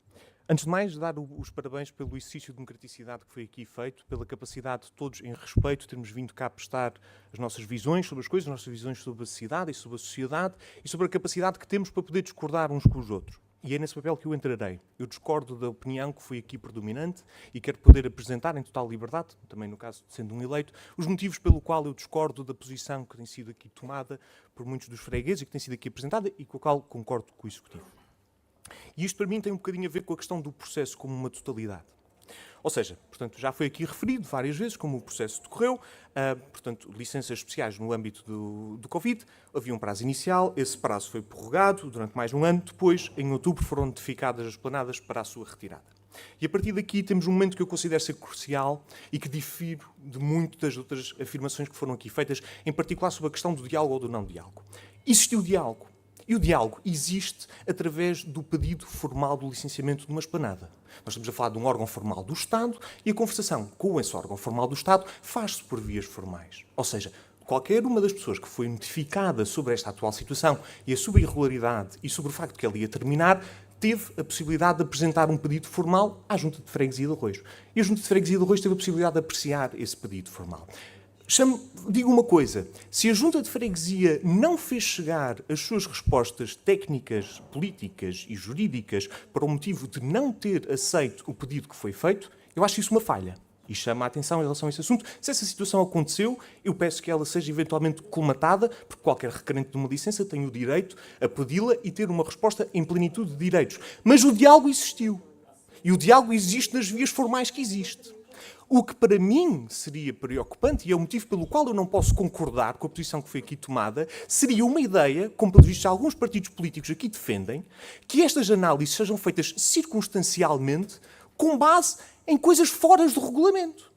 Antes de mais, dar os parabéns pelo exercício de democraticidade que foi aqui feito, pela capacidade de todos, em respeito, termos vindo cá prestar as nossas visões sobre as coisas, as nossas visões sobre a cidade e sobre a sociedade e sobre a capacidade que temos para poder discordar uns com os outros. E é nesse papel que eu entrarei. Eu discordo da opinião que foi aqui predominante e quero poder apresentar em total liberdade, também no caso de sendo um eleito, os motivos pelo qual eu discordo da posição que tem sido aqui tomada por muitos dos fregueses e que tem sido aqui apresentada e com a qual concordo com o Executivo. E isto para mim tem um bocadinho a ver com a questão do processo como uma totalidade. Ou seja, portanto, já foi aqui referido várias vezes como o processo decorreu, portanto, licenças especiais no âmbito do Covid, havia um prazo inicial, esse prazo foi prorrogado durante mais de um ano, depois, em outubro, foram notificadas as planadas para a sua retirada. E a partir daqui temos um momento que eu considero ser crucial e que difire de muito das outras afirmações que foram aqui feitas, em particular sobre a questão do diálogo ou do não diálogo. Existiu diálogo. E o diálogo existe através do pedido formal do licenciamento de uma esplanada. Nós estamos a falar de um órgão formal do Estado e a conversação com esse órgão formal do Estado faz-se por vias formais. Ou seja, qualquer uma das pessoas que foi notificada sobre esta atual situação e a sua irregularidade e sobre o facto que ela ia terminar, teve a possibilidade de apresentar um pedido formal à Junta de Freguesia de Arroios. E a Junta de Freguesia de Arroios teve a possibilidade de apreciar esse pedido formal. Digo uma coisa, se a Junta de Freguesia não fez chegar as suas respostas técnicas, políticas e jurídicas para o motivo de não ter aceito o pedido que foi feito, eu acho isso uma falha. E chama a atenção em relação a esse assunto. Se essa situação aconteceu, eu peço que ela seja eventualmente colmatada, porque qualquer requerente de uma licença tem o direito a pedi-la e ter uma resposta em plenitude de direitos. Mas o diálogo existiu. E o diálogo existe nas vias formais que existe. O que para mim seria preocupante, e é o motivo pelo qual eu não posso concordar com a posição que foi aqui tomada, seria uma ideia, como pelos vistos alguns partidos políticos aqui defendem, que estas análises sejam feitas circunstancialmente com base em coisas fora do regulamento.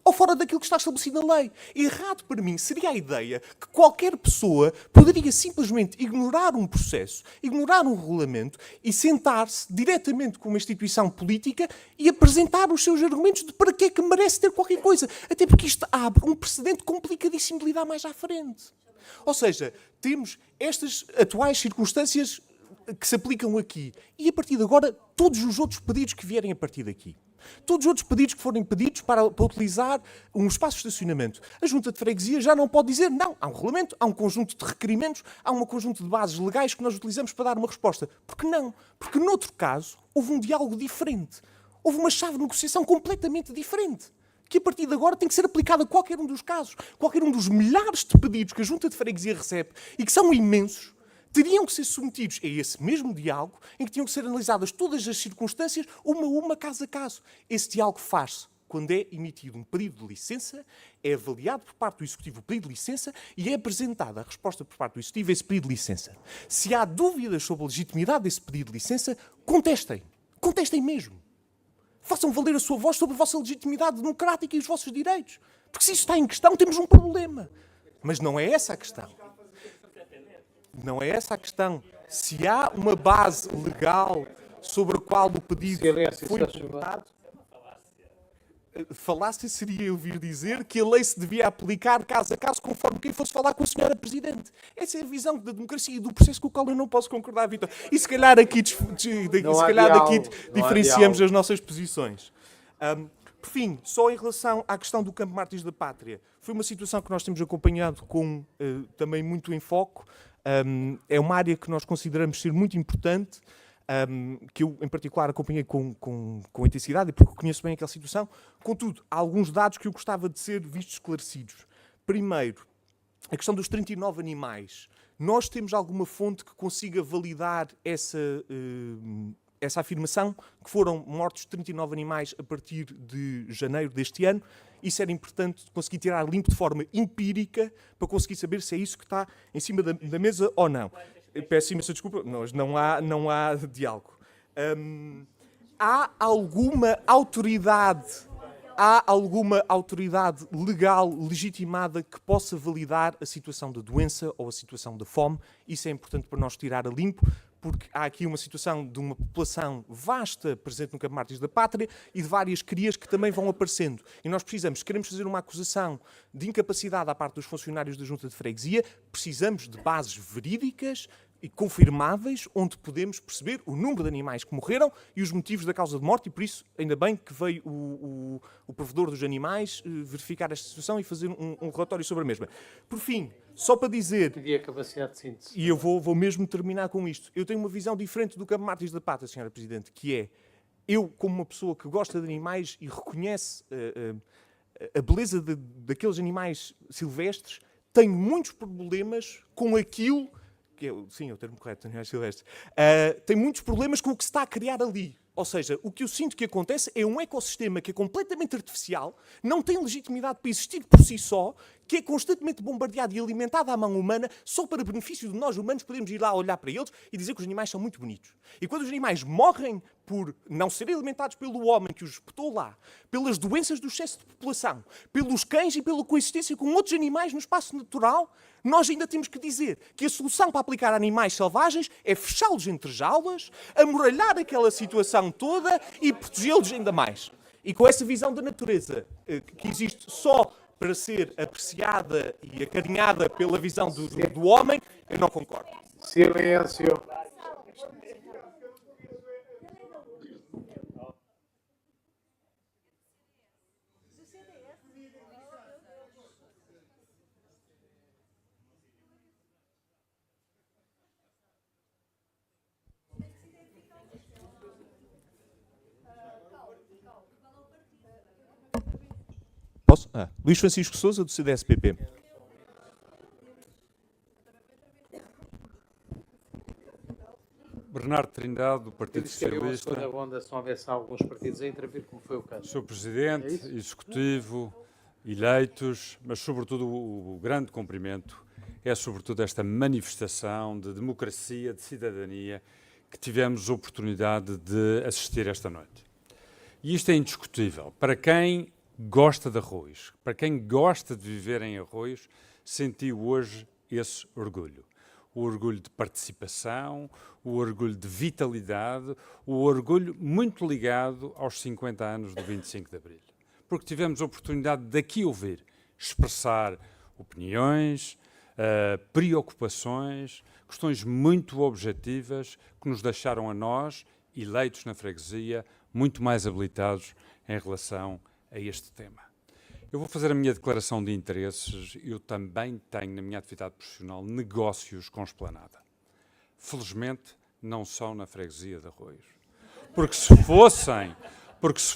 Ou fora daquilo que está estabelecido na lei. Errado para mim seria a ideia que qualquer pessoa poderia simplesmente ignorar um processo, ignorar um regulamento e sentar-se diretamente com uma instituição política e apresentar os seus argumentos de para que é que merece ter qualquer coisa. Até porque isto abre um precedente complicadíssimo de lidar mais à frente. Ou seja, temos estas atuais circunstâncias que se aplicam aqui. E a partir de agora, todos os outros pedidos que vierem a partir daqui. Todos os outros pedidos que forem pedidos para utilizar um espaço de estacionamento. A Junta de Freguesia já não pode dizer não. Há um regulamento, há um conjunto de requerimentos, há um conjunto de bases legais que nós utilizamos para dar uma resposta. Por que não? Porque, noutro caso, houve um diálogo diferente. Houve uma chave de negociação completamente diferente. Que a partir de agora tem que ser aplicada a qualquer um dos casos. Qualquer um dos milhares de pedidos que a Junta de Freguesia recebe e que são imensos, teriam que ser submetidos a esse mesmo diálogo em que tinham que ser analisadas todas as circunstâncias, uma a uma, caso a caso. Esse diálogo faz-se quando é emitido um pedido de licença, é avaliado por parte do Executivo o pedido de licença e é apresentada a resposta por parte do Executivo a esse pedido de licença. Se há dúvidas sobre a legitimidade desse pedido de licença, contestem. Contestem mesmo. Façam valer a sua voz sobre a vossa legitimidade democrática e os vossos direitos. Porque se isso está em questão, temos um problema. Mas não é essa a questão. Não é essa a questão. Se há uma base legal sobre a qual o pedido foi imputado, falácia seria eu vir dizer que a lei se devia aplicar caso a caso, conforme quem fosse falar com a senhora Presidente. Essa é a visão da democracia e do processo com o qual eu não posso concordar, Vítor. E se calhar aqui, diferenciamos as nossas posições. Por fim, só em relação à questão do Campo Mártires da Pátria, foi uma situação que nós temos acompanhado com também muito em foco. É uma área que nós consideramos ser muito importante, que eu, em particular, acompanhei com intensidade, porque conheço bem aquela situação. Contudo, há alguns dados que eu gostava de ser vistos esclarecidos. Primeiro, a questão dos 39 animais. Nós temos alguma fonte que consiga validar essa afirmação, que foram mortos 39 animais a partir de janeiro deste ano? Isso era importante conseguir tirar limpo de forma empírica para conseguir saber se é isso que está em cima da mesa ou não. Peço imensa desculpa, mas não há diálogo. Há alguma autoridade legal legitimada que possa validar a situação da doença ou a situação da fome? Isso é importante para nós tirar a limpo, porque há aqui uma situação de uma população vasta presente no Campo Mártires da Pátria e de várias crias que também vão aparecendo. E nós precisamos, se queremos fazer uma acusação de incapacidade à parte dos funcionários da Junta de Freguesia, precisamos de bases verídicas e confirmáveis, onde podemos perceber o número de animais que morreram e os motivos da causa de morte, e por isso, ainda bem que veio o provedor dos animais verificar esta situação e fazer um relatório sobre a mesma. Por fim, só para dizer... Pedia capacidade de síntese. E eu vou mesmo terminar com isto. Eu tenho uma visão diferente do Campo Mártires da Pátria, Sra. Presidente, que é, eu, como uma pessoa que gosta de animais e reconhece a beleza daqueles animais silvestres, tenho muitos problemas com aquilo... sim, é o termo correto, animais silvestres. Tem muitos problemas com o que se está a criar ali. Ou seja, o que eu sinto que acontece é um ecossistema que é completamente artificial, não tem legitimidade para existir por si só, que é constantemente bombardeado e alimentado à mão humana, só para benefício de nós humanos podermos ir lá olhar para eles e dizer que os animais são muito bonitos. E quando os animais morrem por não serem alimentados pelo homem que os espetou lá, pelas doenças do excesso de população, pelos cães e pela coexistência com outros animais no espaço natural, nós ainda temos que dizer que a solução para aplicar a animais selvagens é fechá-los entre jaulas, amoralhar aquela situação toda e protegê-los ainda mais. E com essa visão da natureza que existe só para ser apreciada e acarinhada pela visão do homem, eu não concordo. Silêncio. Posso? Luís Francisco Sousa, do CDS-PP. Bernardo Trindade, do Partido Socialista. Eu ronda, se não houvesse alguns partidos a intervir, como foi o caso. Sr. Presidente, Executivo, eleitos, mas sobretudo o grande cumprimento é sobretudo esta manifestação de democracia, de cidadania, que tivemos oportunidade de assistir esta noite. E isto é indiscutível. Para quem gosta de Arroios, para quem gosta de viver em Arroios, sentiu hoje esse orgulho. O orgulho de participação, o orgulho de vitalidade, o orgulho muito ligado aos 50 anos do 25 de Abril. Porque tivemos a oportunidade de aqui ouvir, expressar opiniões, preocupações, questões muito objetivas que nos deixaram a nós, eleitos na freguesia, muito mais habilitados em relação a este tema. Eu vou fazer a minha declaração de interesses. Eu também tenho, na minha atividade profissional, negócios com esplanada. Felizmente, não são na freguesia de Arroios. Porque se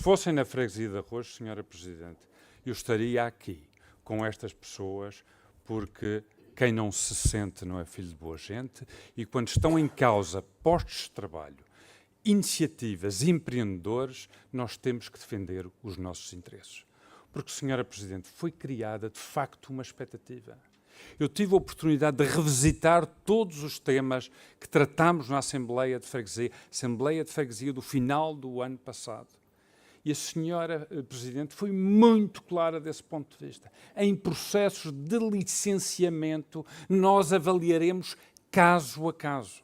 fossem na freguesia de Arroios, Sra. Presidente, eu estaria aqui com estas pessoas, porque quem não se sente não é filho de boa gente, e quando estão em causa postos de trabalho, iniciativas, empreendedores, nós temos que defender os nossos interesses. Porque, Sra. Presidente, foi criada, de facto, uma expectativa. Eu tive a oportunidade de revisitar todos os temas que tratámos na Assembleia de Freguesia do final do ano passado. E a Sra. Presidente foi muito clara desse ponto de vista. Em processos de licenciamento, nós avaliaremos caso a caso.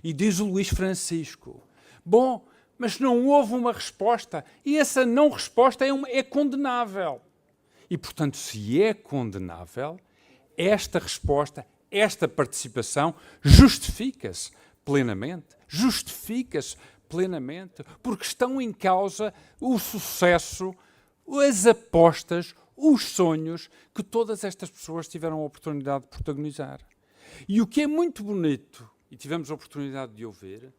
E diz o Luís Francisco, bom, mas não houve uma resposta. E essa não resposta é condenável. E, portanto, se é condenável, esta resposta, esta participação justifica-se plenamente. Justifica-se plenamente, porque estão em causa o sucesso, as apostas, os sonhos que todas estas pessoas tiveram a oportunidade de protagonizar. E o que é muito bonito, e tivemos a oportunidade de ouvir,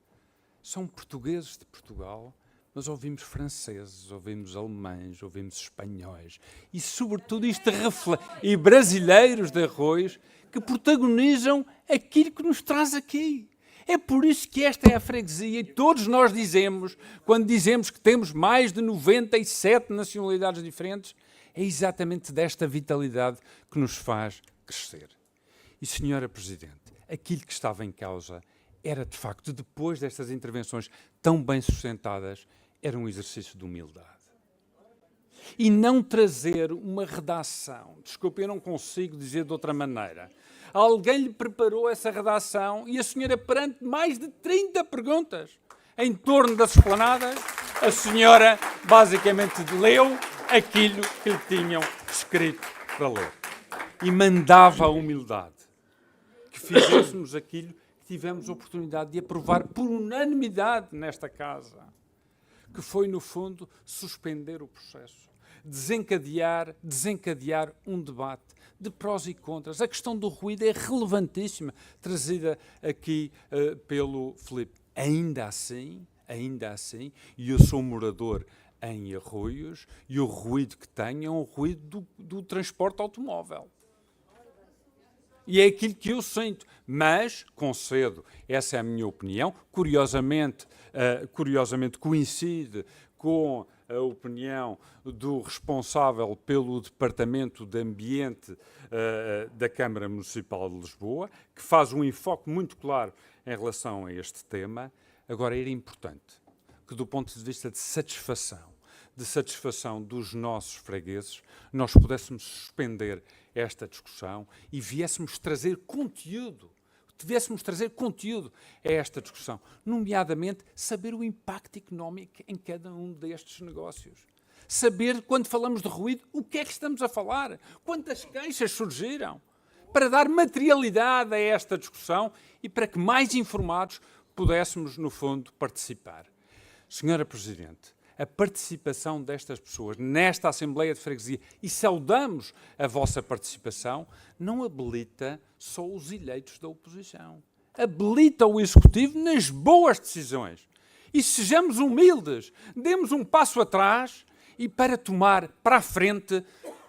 são portugueses de Portugal, mas ouvimos franceses, ouvimos alemães, ouvimos espanhóis e, sobretudo, e brasileiros de Arroios que protagonizam aquilo que nos traz aqui. É por isso que esta é a freguesia e todos nós dizemos, quando dizemos que temos mais de 97 nacionalidades diferentes, é exatamente desta vitalidade que nos faz crescer. E, Senhora Presidente, aquilo que estava em causa era, de facto, depois destas intervenções tão bem sustentadas, era um exercício de humildade. E não trazer uma redação, desculpe, eu não consigo dizer de outra maneira. Alguém lhe preparou essa redação e a senhora, perante mais de 30 perguntas em torno das esplanadas, a senhora basicamente leu aquilo que lhe tinham escrito para ler. E mandava a humildade que fizéssemos aquilo que tivemos a oportunidade de aprovar por unanimidade nesta casa, que foi, no fundo, suspender o processo, desencadear um debate de prós e contras. A questão do ruído é relevantíssima, trazida aqui pelo Filipe. Ainda assim, e eu sou morador em Arroios, e o ruído que tenho é um ruído do transporte automóvel. E é aquilo que eu sinto, mas concedo, essa é a minha opinião, curiosamente coincide com a opinião do responsável pelo Departamento de Ambiente da Câmara Municipal de Lisboa, que faz um enfoque muito claro em relação a este tema. Agora, era importante que, do ponto de vista de satisfação dos nossos fregueses, nós pudéssemos suspender esta discussão e tivéssemos trazer conteúdo a esta discussão, nomeadamente saber o impacto económico em cada um destes negócios. Saber, quando falamos de ruído, o que é que estamos a falar, quantas queixas surgiram, para dar materialidade a esta discussão e para que mais informados pudéssemos, no fundo, participar. Senhora Presidente, a participação destas pessoas nesta Assembleia de Freguesia, e saudamos a vossa participação, não habilita só os eleitos da oposição. Habilita o Executivo nas boas decisões. E sejamos humildes, demos um passo atrás e para tomar para a frente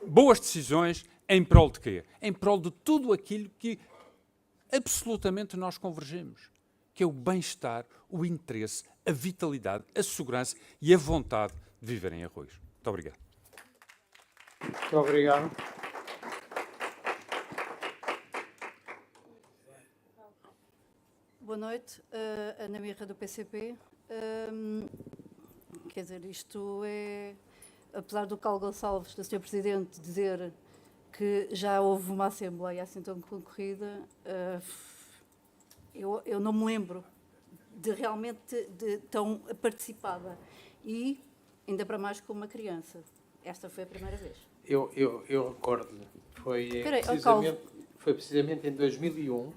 boas decisões em prol de quê? Em prol de tudo aquilo que absolutamente nós convergemos, que é o bem-estar, o interesse, a vitalidade, a segurança e a vontade de viver em Arroios. Muito obrigado. Muito obrigado. Boa noite, Ana Mirra do PCP. Quer dizer, isto é, apesar do Carlos Gonçalves, do Sr. Presidente, dizer que já houve uma Assembleia assim tão concorrida, eu não me lembro de realmente de tão participada. E, ainda para mais, com uma criança. Esta foi a primeira vez. Eu recordo-lhe. Foi precisamente em 2001.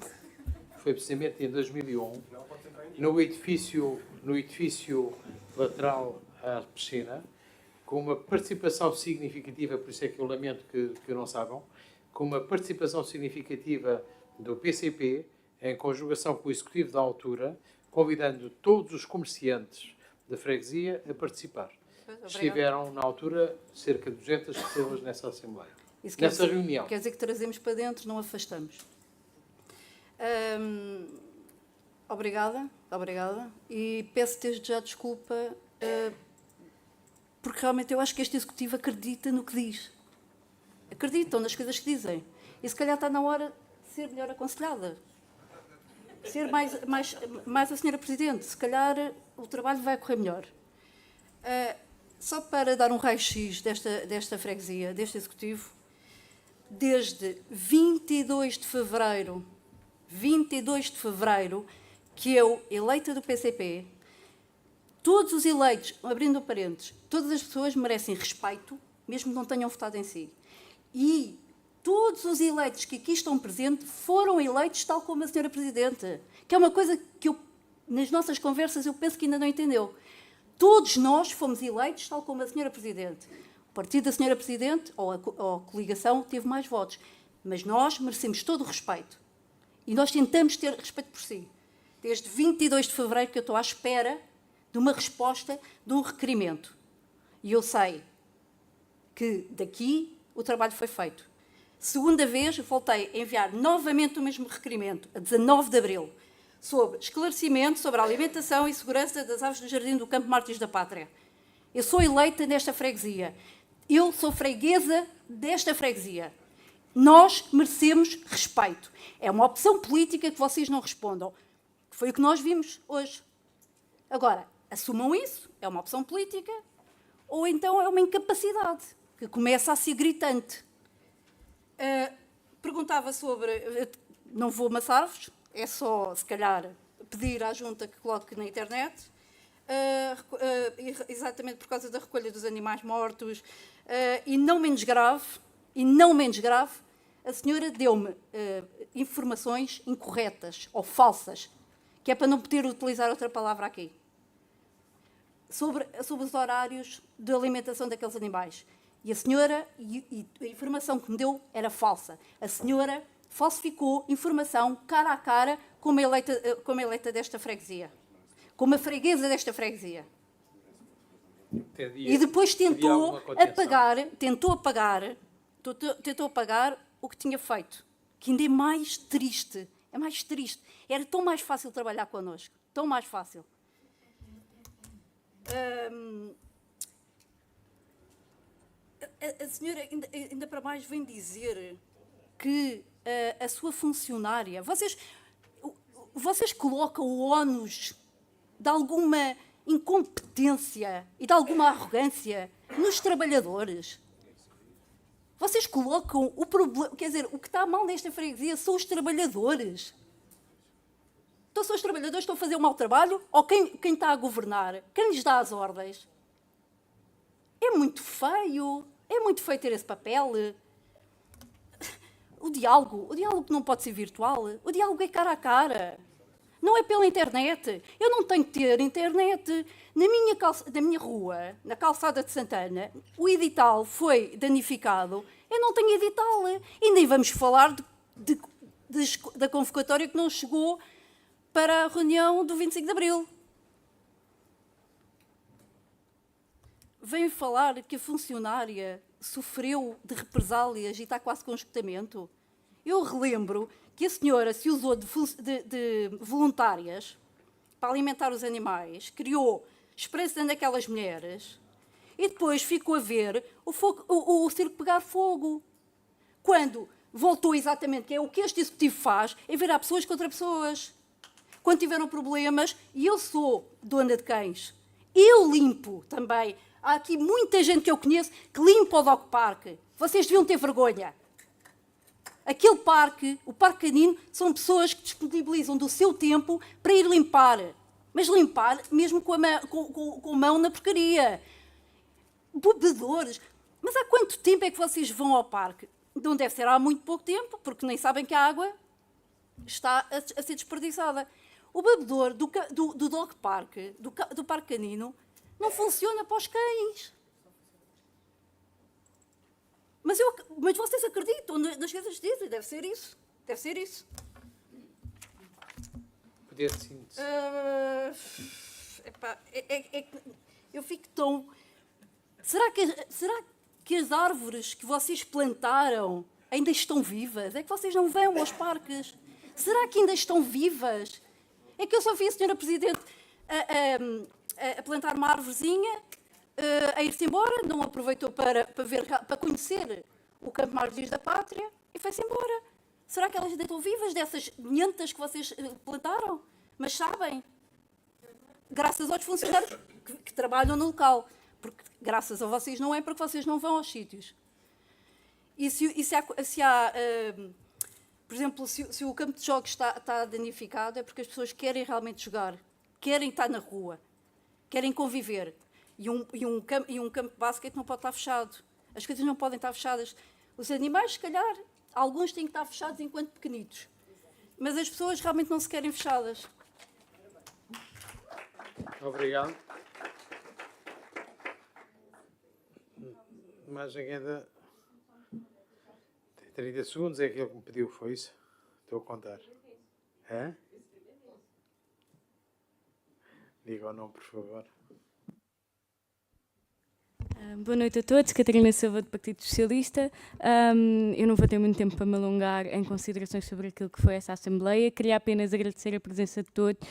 Foi precisamente em 2001, no edifício lateral à piscina, com uma participação significativa, por isso é que eu lamento que não saibam, com uma participação significativa do PCP, em conjugação com o Executivo da altura, convidando todos os comerciantes da freguesia a participar. Estiveram, na altura, cerca de 200 pessoas nessa Assembleia, nessa reunião. Quer dizer que trazemos para dentro, não afastamos. Obrigada. E peço desde já desculpa, porque realmente eu acho que este Executivo acredita no que diz. Acreditam nas coisas que dizem. E se calhar está na hora de ser melhor aconselhada. Ser mais a Senhora Presidente. Se calhar o trabalho vai correr melhor. Só para dar um raio-x desta freguesia, deste Executivo, desde 22 de fevereiro, que eu, eleita do PCP, todos os eleitos, abrindo parênteses, todas as pessoas merecem respeito, mesmo que não tenham votado em si. E todos os eleitos que aqui estão presentes foram eleitos tal como a senhora Presidente, que é uma coisa que nas nossas conversas eu penso que ainda não entendeu. Todos nós fomos eleitos tal como a senhora Presidente. O partido da senhora Presidente, ou a coligação, teve mais votos. Mas nós merecemos todo o respeito. E nós tentamos ter respeito por si. Desde 22 de fevereiro que eu estou à espera de uma resposta de um requerimento. E eu sei que daqui o trabalho foi feito. Segunda vez, voltei a enviar novamente o mesmo requerimento, a 19 de abril, sobre esclarecimento sobre a alimentação e segurança das aves do Jardim do Campo Mártires da Pátria. Eu sou eleita nesta freguesia. Eu sou freguesa desta freguesia. Nós merecemos respeito. É uma opção política que vocês não respondam. Foi o que nós vimos hoje. Agora, assumam isso, é uma opção política, ou então é uma incapacidade, que começa a ser gritante. Perguntava sobre... Não vou amassar-vos, é só, se calhar, pedir à Junta que coloque na internet, exatamente por causa da recolha dos animais mortos, e não menos grave, a senhora deu-me informações incorretas ou falsas, que é para não poder utilizar outra palavra aqui, sobre os horários de alimentação daqueles animais. E a senhora, e a informação que me deu era falsa. A senhora falsificou informação cara a cara como eleita desta freguesia, como a freguesa desta freguesia. E depois tentou apagar o que tinha feito, que ainda é mais triste. É mais triste. Era tão mais fácil trabalhar connosco, tão mais fácil. A senhora ainda para mais vem dizer que a sua funcionária... Vocês colocam o ónus de alguma incompetência e de alguma arrogância nos trabalhadores. Vocês colocam o problema... Quer dizer, o que está mal nesta freguesia são os trabalhadores. Então são os trabalhadores que estão a fazer um mau trabalho ou quem está a governar? Quem lhes dá as ordens? É muito feio ter esse papel. O diálogo não pode ser virtual. O diálogo é cara a cara. Não é pela internet. Eu não tenho que ter internet. Na minha rua, na calçada de Santana, o edital foi danificado. Eu não tenho edital. E nem vamos falar da convocatória que não chegou para a reunião do 25 de Abril. Venho falar que a funcionária sofreu de represálias e está quase com esgotamento. Eu relembro que a senhora se usou de voluntárias para alimentar os animais, criou esperança naquelas mulheres e depois ficou a ver o circo pegar fogo. Quando voltou exatamente, que é o que este executivo faz, é virar pessoas contra pessoas. Quando tiveram problemas, e eu sou dona de cães, eu limpo também. Há aqui muita gente que eu conheço que limpa o Dog Park. Vocês deviam ter vergonha. Aquele parque, o Parque Canino, são pessoas que disponibilizam do seu tempo para ir limpar. Mas limpar mesmo com a mão na porcaria. Bebedores. Mas há quanto tempo é que vocês vão ao parque? Não deve ser há muito pouco tempo, porque nem sabem que a água está a ser desperdiçada. O bebedor do Dog Park, do Parque Canino, não funciona para os cães. Mas vocês acreditam nas coisas que dizem? Deve ser isso. Deve ser isso. Poder de síntese. Eu fico tão... Será que as árvores que vocês plantaram ainda estão vivas? É que vocês não vão aos parques. Será que ainda estão vivas? É que eu só vi a senhora Presidente a plantar uma árvorezinha, a ir-se embora, não aproveitou para conhecer o Campo Mártires da Pátria e foi-se embora. Será que elas ainda estão vivas dessas 500 que vocês plantaram? Mas sabem, graças aos funcionários que trabalham no local, porque graças a vocês não é, porque vocês não vão aos sítios. E se há por exemplo, se o campo de jogos está danificado, é porque as pessoas querem realmente jogar, querem estar na rua. querem conviver. E um campo de basquete não pode estar fechado. As coisas não podem estar fechadas. Os animais, se calhar, alguns têm que estar fechados enquanto pequenitos. Mas as pessoas realmente não se querem fechadas. Obrigado. Mais alguém da... Tem 30 segundos, é aquilo que me pediu, foi isso? Estou a contar. É? Diga o nome, por favor. Boa noite a todos, Catarina Silva do Partido Socialista. Eu não vou ter muito tempo para me alongar em considerações sobre aquilo que foi essa Assembleia. Queria apenas agradecer a presença de todos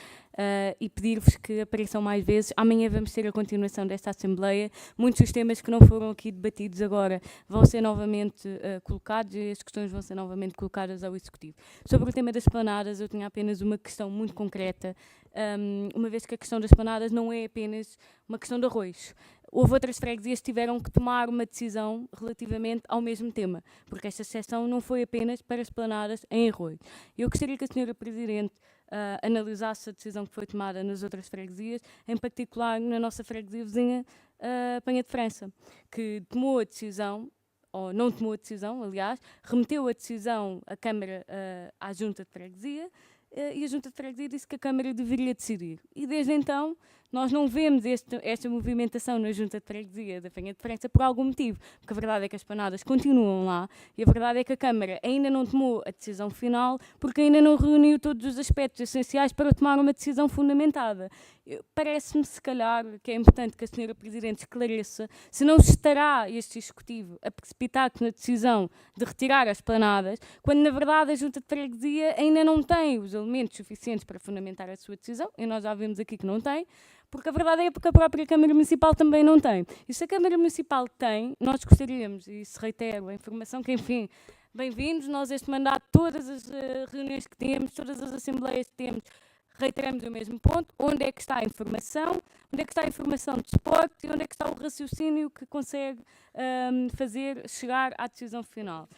e pedir-vos que apareçam mais vezes. Amanhã vamos ter a continuação desta Assembleia. Muitos dos temas que não foram aqui debatidos agora vão ser novamente colocados e as questões vão ser novamente colocadas ao Executivo. Sobre o tema das planadas, eu tinha apenas uma questão muito concreta, uma vez que a questão das planadas não é apenas uma questão de arroz. Houve outras freguesias que tiveram que tomar uma decisão relativamente ao mesmo tema, porque esta exceção não foi apenas para as planadas em Arroio. Eu gostaria que a Sra. Presidente analisasse a decisão que foi tomada nas outras freguesias, em particular na nossa freguesia vizinha, Penha de França, que tomou a decisão, ou não tomou a decisão, aliás, remeteu a decisão à Câmara, à Junta de Freguesia, e a Junta de Freguesia disse que a Câmara deveria decidir. E desde então nós não vemos esta movimentação na Junta de Freguesia da Penha de França por algum motivo, porque a verdade é que as planadas continuam lá e a verdade é que a Câmara ainda não tomou a decisão final porque ainda não reuniu todos os aspectos essenciais para tomar uma decisão fundamentada. Parece-me, se calhar, que é importante que a Sra. Presidente esclareça se não estará este Executivo a precipitar-se na decisão de retirar as planadas, quando, na verdade, a Junta de Freguesia ainda não tem os elementos suficientes para fundamentar a sua decisão, e nós já vimos aqui que não tem, porque a verdade é que a própria Câmara Municipal também não tem. E se a Câmara Municipal tem, nós gostaríamos, e se reitero a informação que, enfim, bem-vindos, nós este mandato, todas as reuniões que temos, todas as assembleias que temos, reiteramos o mesmo ponto, onde é que está a informação, onde é que está a informação de suporte e onde é que está o raciocínio que consegue fazer chegar à decisão final.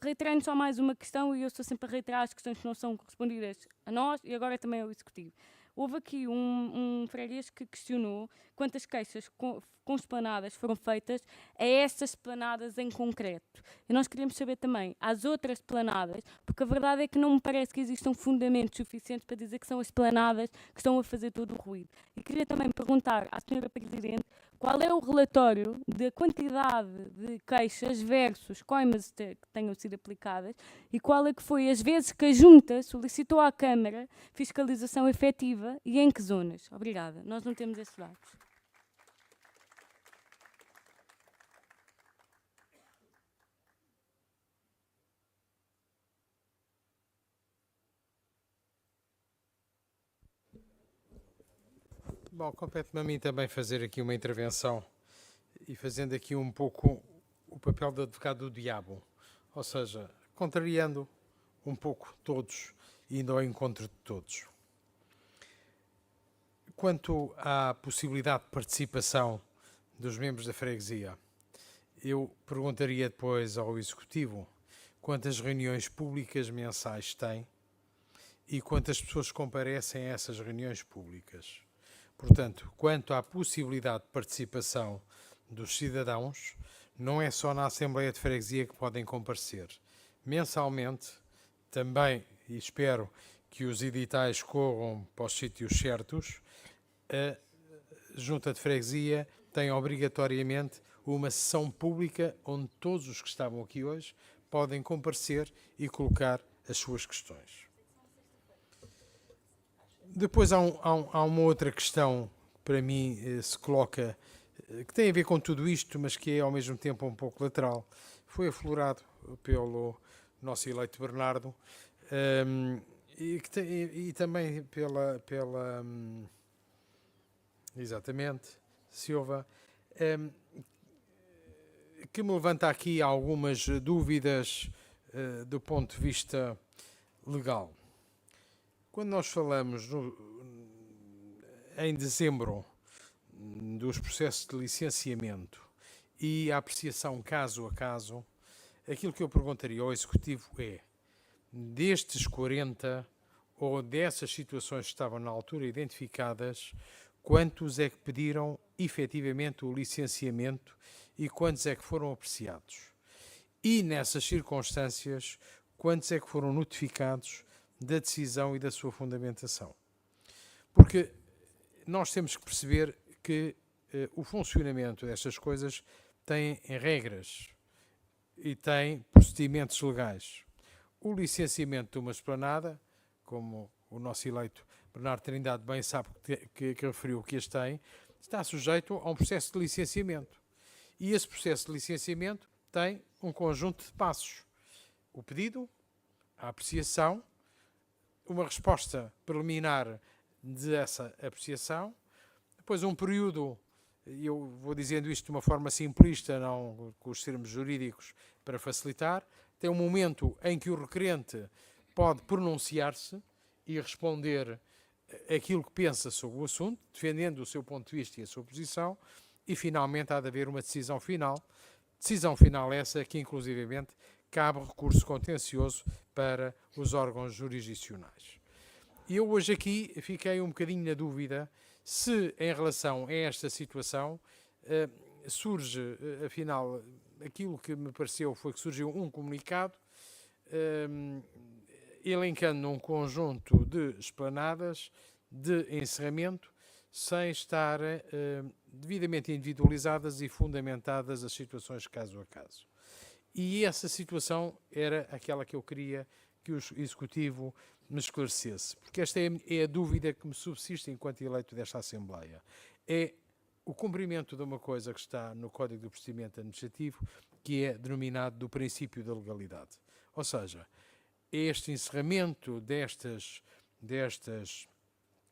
Reiterando só mais uma questão, e eu estou sempre a reiterar as questões que não são correspondidas a nós e agora também ao Executivo. Houve aqui um freguês que questionou quantas queixas com esplanadas foram feitas a estas esplanadas em concreto. E nós queríamos saber também às outras esplanadas, porque a verdade é que não me parece que existam fundamentos suficientes para dizer que são as esplanadas que estão a fazer todo o ruído. E queria também perguntar à Sra. Presidente qual é o relatório da quantidade de queixas versus coimas que tenham sido aplicadas e qual é que foi as vezes que a Junta solicitou à Câmara fiscalização efetiva e em que zonas. Obrigada. Nós não temos esses dados. Bom, compete-me a mim também fazer aqui uma intervenção e fazendo aqui um pouco o papel de advogado do diabo, ou seja, contrariando um pouco todos e indo ao encontro de todos. Quanto à possibilidade de participação dos membros da freguesia, eu perguntaria depois ao Executivo quantas reuniões públicas mensais tem e quantas pessoas comparecem a essas reuniões públicas. Portanto, quanto à possibilidade de participação dos cidadãos, não é só na Assembleia de Freguesia que podem comparecer. Mensalmente, também, e espero que os editais corram para os sítios certos, a Junta de Freguesia tem obrigatoriamente uma sessão pública onde todos os que estavam aqui hoje podem comparecer e colocar as suas questões. Depois há uma outra questão que para mim se coloca, que tem a ver com tudo isto, mas que é ao mesmo tempo um pouco lateral. Foi aflorado pelo nosso eleito Bernardo e também pela exatamente, Silva, que me levanta aqui algumas dúvidas do ponto de vista legal. Quando nós falamos em dezembro dos processos de licenciamento e a apreciação caso a caso, aquilo que eu perguntaria ao Executivo é, destes 40 ou dessas situações que estavam na altura identificadas, quantos é que pediram efetivamente o licenciamento e quantos é que foram apreciados? E, nessas circunstâncias, quantos é que foram notificados da decisão e da sua fundamentação? Porque nós temos que perceber que o funcionamento destas coisas tem regras e tem procedimentos legais. O licenciamento de uma esplanada, como o nosso eleito Bernardo Trindade bem sabe que referiu que as tem, está sujeito a um processo de licenciamento. E esse processo de licenciamento tem um conjunto de passos. O pedido, a apreciação, uma resposta preliminar dessa apreciação, depois um período, eu vou dizendo isto de uma forma simplista, não com os termos jurídicos para facilitar, tem um momento em que o requerente pode pronunciar-se e responder aquilo que pensa sobre o assunto, defendendo o seu ponto de vista e a sua posição, e finalmente há de haver uma decisão final. Decisão final essa que, inclusivamente, cabe recurso contencioso para os órgãos jurisdicionais. Eu hoje aqui fiquei um bocadinho na dúvida se, em relação a esta situação, surge, afinal, aquilo que me pareceu foi que surgiu um comunicado elencando um conjunto de esplanadas de encerramento sem estar devidamente individualizadas e fundamentadas as situações caso a caso. E essa situação era aquela que eu queria que o Executivo me esclarecesse, porque esta é a dúvida que me subsiste enquanto eleito desta Assembleia. É o cumprimento de uma coisa que está no Código de Procedimento Administrativo, que é denominado do princípio da legalidade. Ou seja, este encerramento destas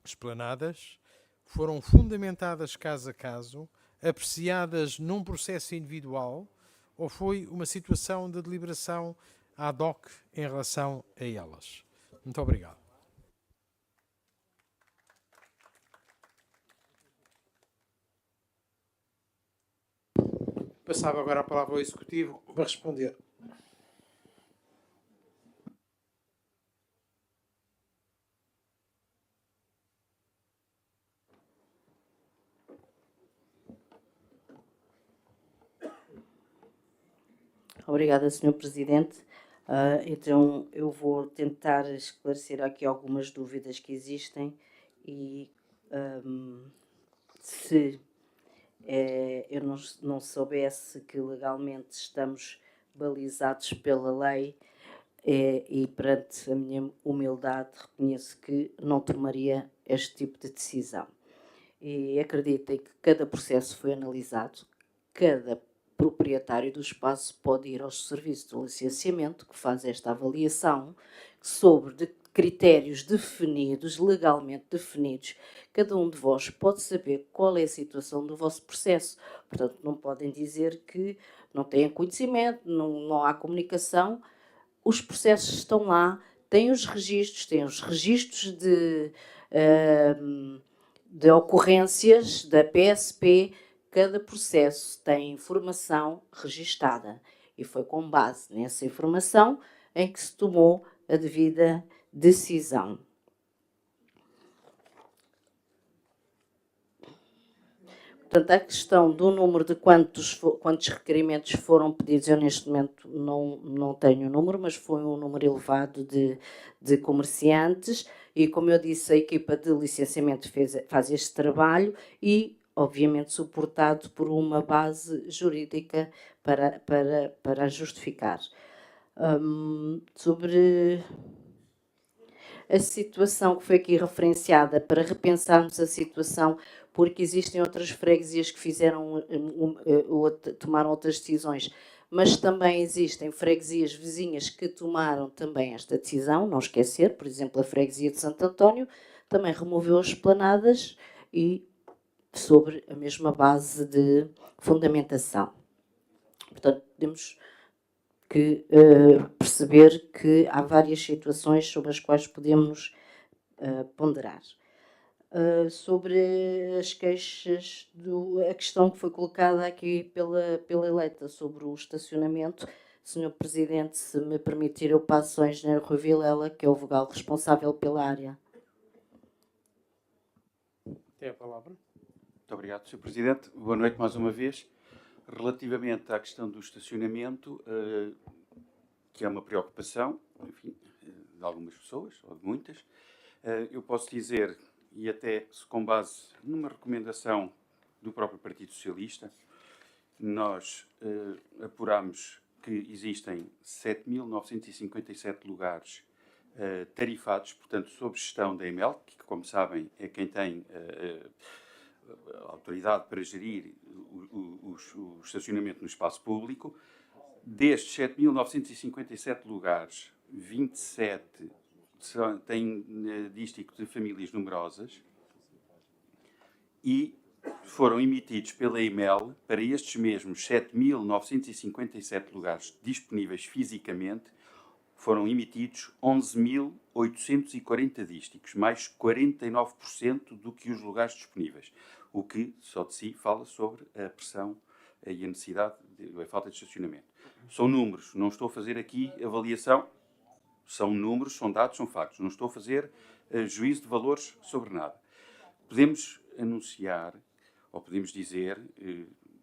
esplanadas foram fundamentadas caso a caso, apreciadas num processo individual, ou foi uma situação de deliberação ad hoc em relação a elas? Muito obrigado. Passava agora a palavra ao Executivo para responder. Obrigada, Sr. Presidente. Então, eu vou tentar esclarecer aqui algumas dúvidas que existem e se eu não soubesse que legalmente estamos balizados pela lei e perante a minha humildade reconheço que não tomaria este tipo de decisão. E acreditem que cada processo foi analisado, cada proprietário do espaço pode ir aos serviços de licenciamento, que faz esta avaliação, sobre critérios definidos, legalmente definidos. Cada um de vós pode saber qual é a situação do vosso processo. Portanto, não podem dizer que não têm conhecimento, não há comunicação. Os processos estão lá, têm os registros de ocorrências da PSP. Cada processo tem informação registada e foi com base nessa informação em que se tomou a devida decisão. Portanto, a questão do número de quantos requerimentos foram pedidos, eu neste momento não tenho o número, mas foi um número elevado de comerciantes e, como eu disse, a equipa de licenciamento faz este trabalho e, obviamente, suportado por uma base jurídica para justificar. Sobre a situação que foi aqui referenciada, para repensarmos a situação, porque existem outras freguesias que tomaram outras decisões, mas também existem freguesias vizinhas que tomaram também esta decisão, não esquecer, por exemplo, a freguesia de Santo António também removeu as esplanadas e sobre a mesma base de fundamentação. Portanto, temos que perceber que há várias situações sobre as quais podemos ponderar. Sobre as queixas, a questão que foi colocada aqui pela eleita sobre o estacionamento, Sr. Presidente, se me permitir, eu passo ao engenheiro Rui Vilela, que é o vogal responsável pela área. Tem a palavra. Muito obrigado, Sr. Presidente. Boa noite mais uma vez. Relativamente à questão do estacionamento, que é uma preocupação, enfim, de algumas pessoas, ou de muitas, eu posso dizer, e até com base numa recomendação do próprio Partido Socialista, nós apurámos que existem 7.957 lugares tarifados, portanto, sob gestão da EML, que, como sabem, é quem tem a autoridade para gerir o estacionamento no espaço público. Destes 7.957 lugares, 27 têm dístico de famílias numerosas e foram emitidos pela EML para estes mesmos 7.957 lugares disponíveis fisicamente, foram emitidos 11.840 dísticos, mais 49% do que os lugares disponíveis, o que só de si fala sobre a pressão e a necessidade, a falta de estacionamento. São números, não estou a fazer aqui avaliação, são números, são dados, são factos, não estou a fazer juízo de valores sobre nada. Podemos anunciar, ou podemos dizer,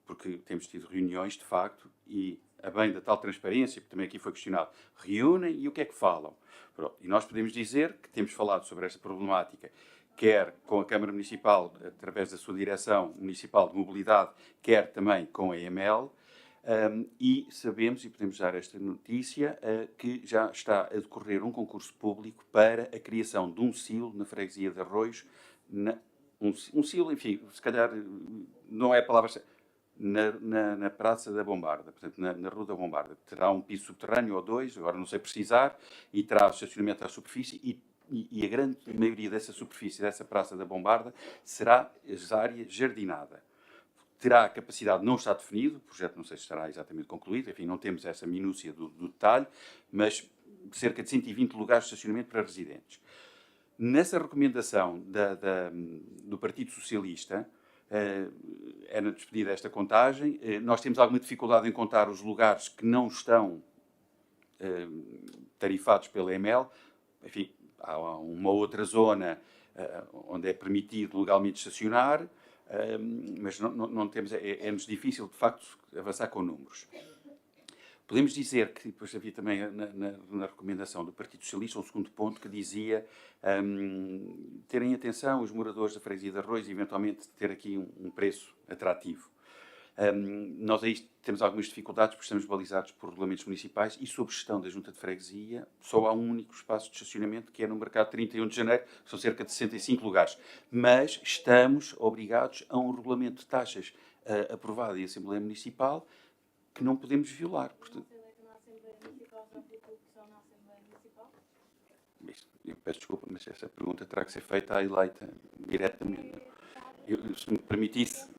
porque temos tido reuniões de facto, e a bem da tal transparência, porque também aqui foi questionado, reúnem e o que é que falam? Pronto. E nós podemos dizer que temos falado sobre esta problemática, quer com a Câmara Municipal, através da sua Direção Municipal de Mobilidade, quer também com a EML, e sabemos, e podemos dar esta notícia, que já está a decorrer um concurso público para a criação de um silo na freguesia de Arroios, um silo, enfim, se calhar não é a palavra certa, na Praça da Bombarda, portanto, na Rua da Bombarda. Terá um piso subterrâneo ou dois, agora não sei precisar, e terá estacionamento à superfície, e a grande maioria dessa superfície, dessa Praça da Bombarda, será área jardinada. Terá a capacidade, não está definido, o projeto não sei se estará exatamente concluído, enfim, não temos essa minúcia do detalhe, mas cerca de 120 lugares de estacionamento para residentes. Nessa recomendação do Partido Socialista, era despedida esta contagem. Nós temos alguma dificuldade em contar os lugares que não estão tarifados pela EML. Enfim, há uma outra zona onde é permitido legalmente estacionar, mas não temos, é-nos difícil, de facto, avançar com números. Podemos dizer que, depois havia também na recomendação do Partido Socialista um segundo ponto que dizia terem atenção os moradores da freguesia de Arroios e eventualmente ter aqui um preço atrativo. Nós aí temos algumas dificuldades porque estamos balizados por regulamentos municipais e sob gestão da Junta de Freguesia só há um único espaço de estacionamento que é no mercado 31 de janeiro, que são cerca de 65 lugares. Mas estamos obrigados a um regulamento de taxas aprovado em Assembleia Municipal que não podemos violar. Portanto, eu peço desculpa, mas essa pergunta terá que ser feita à eleita diretamente. Se me permitisse,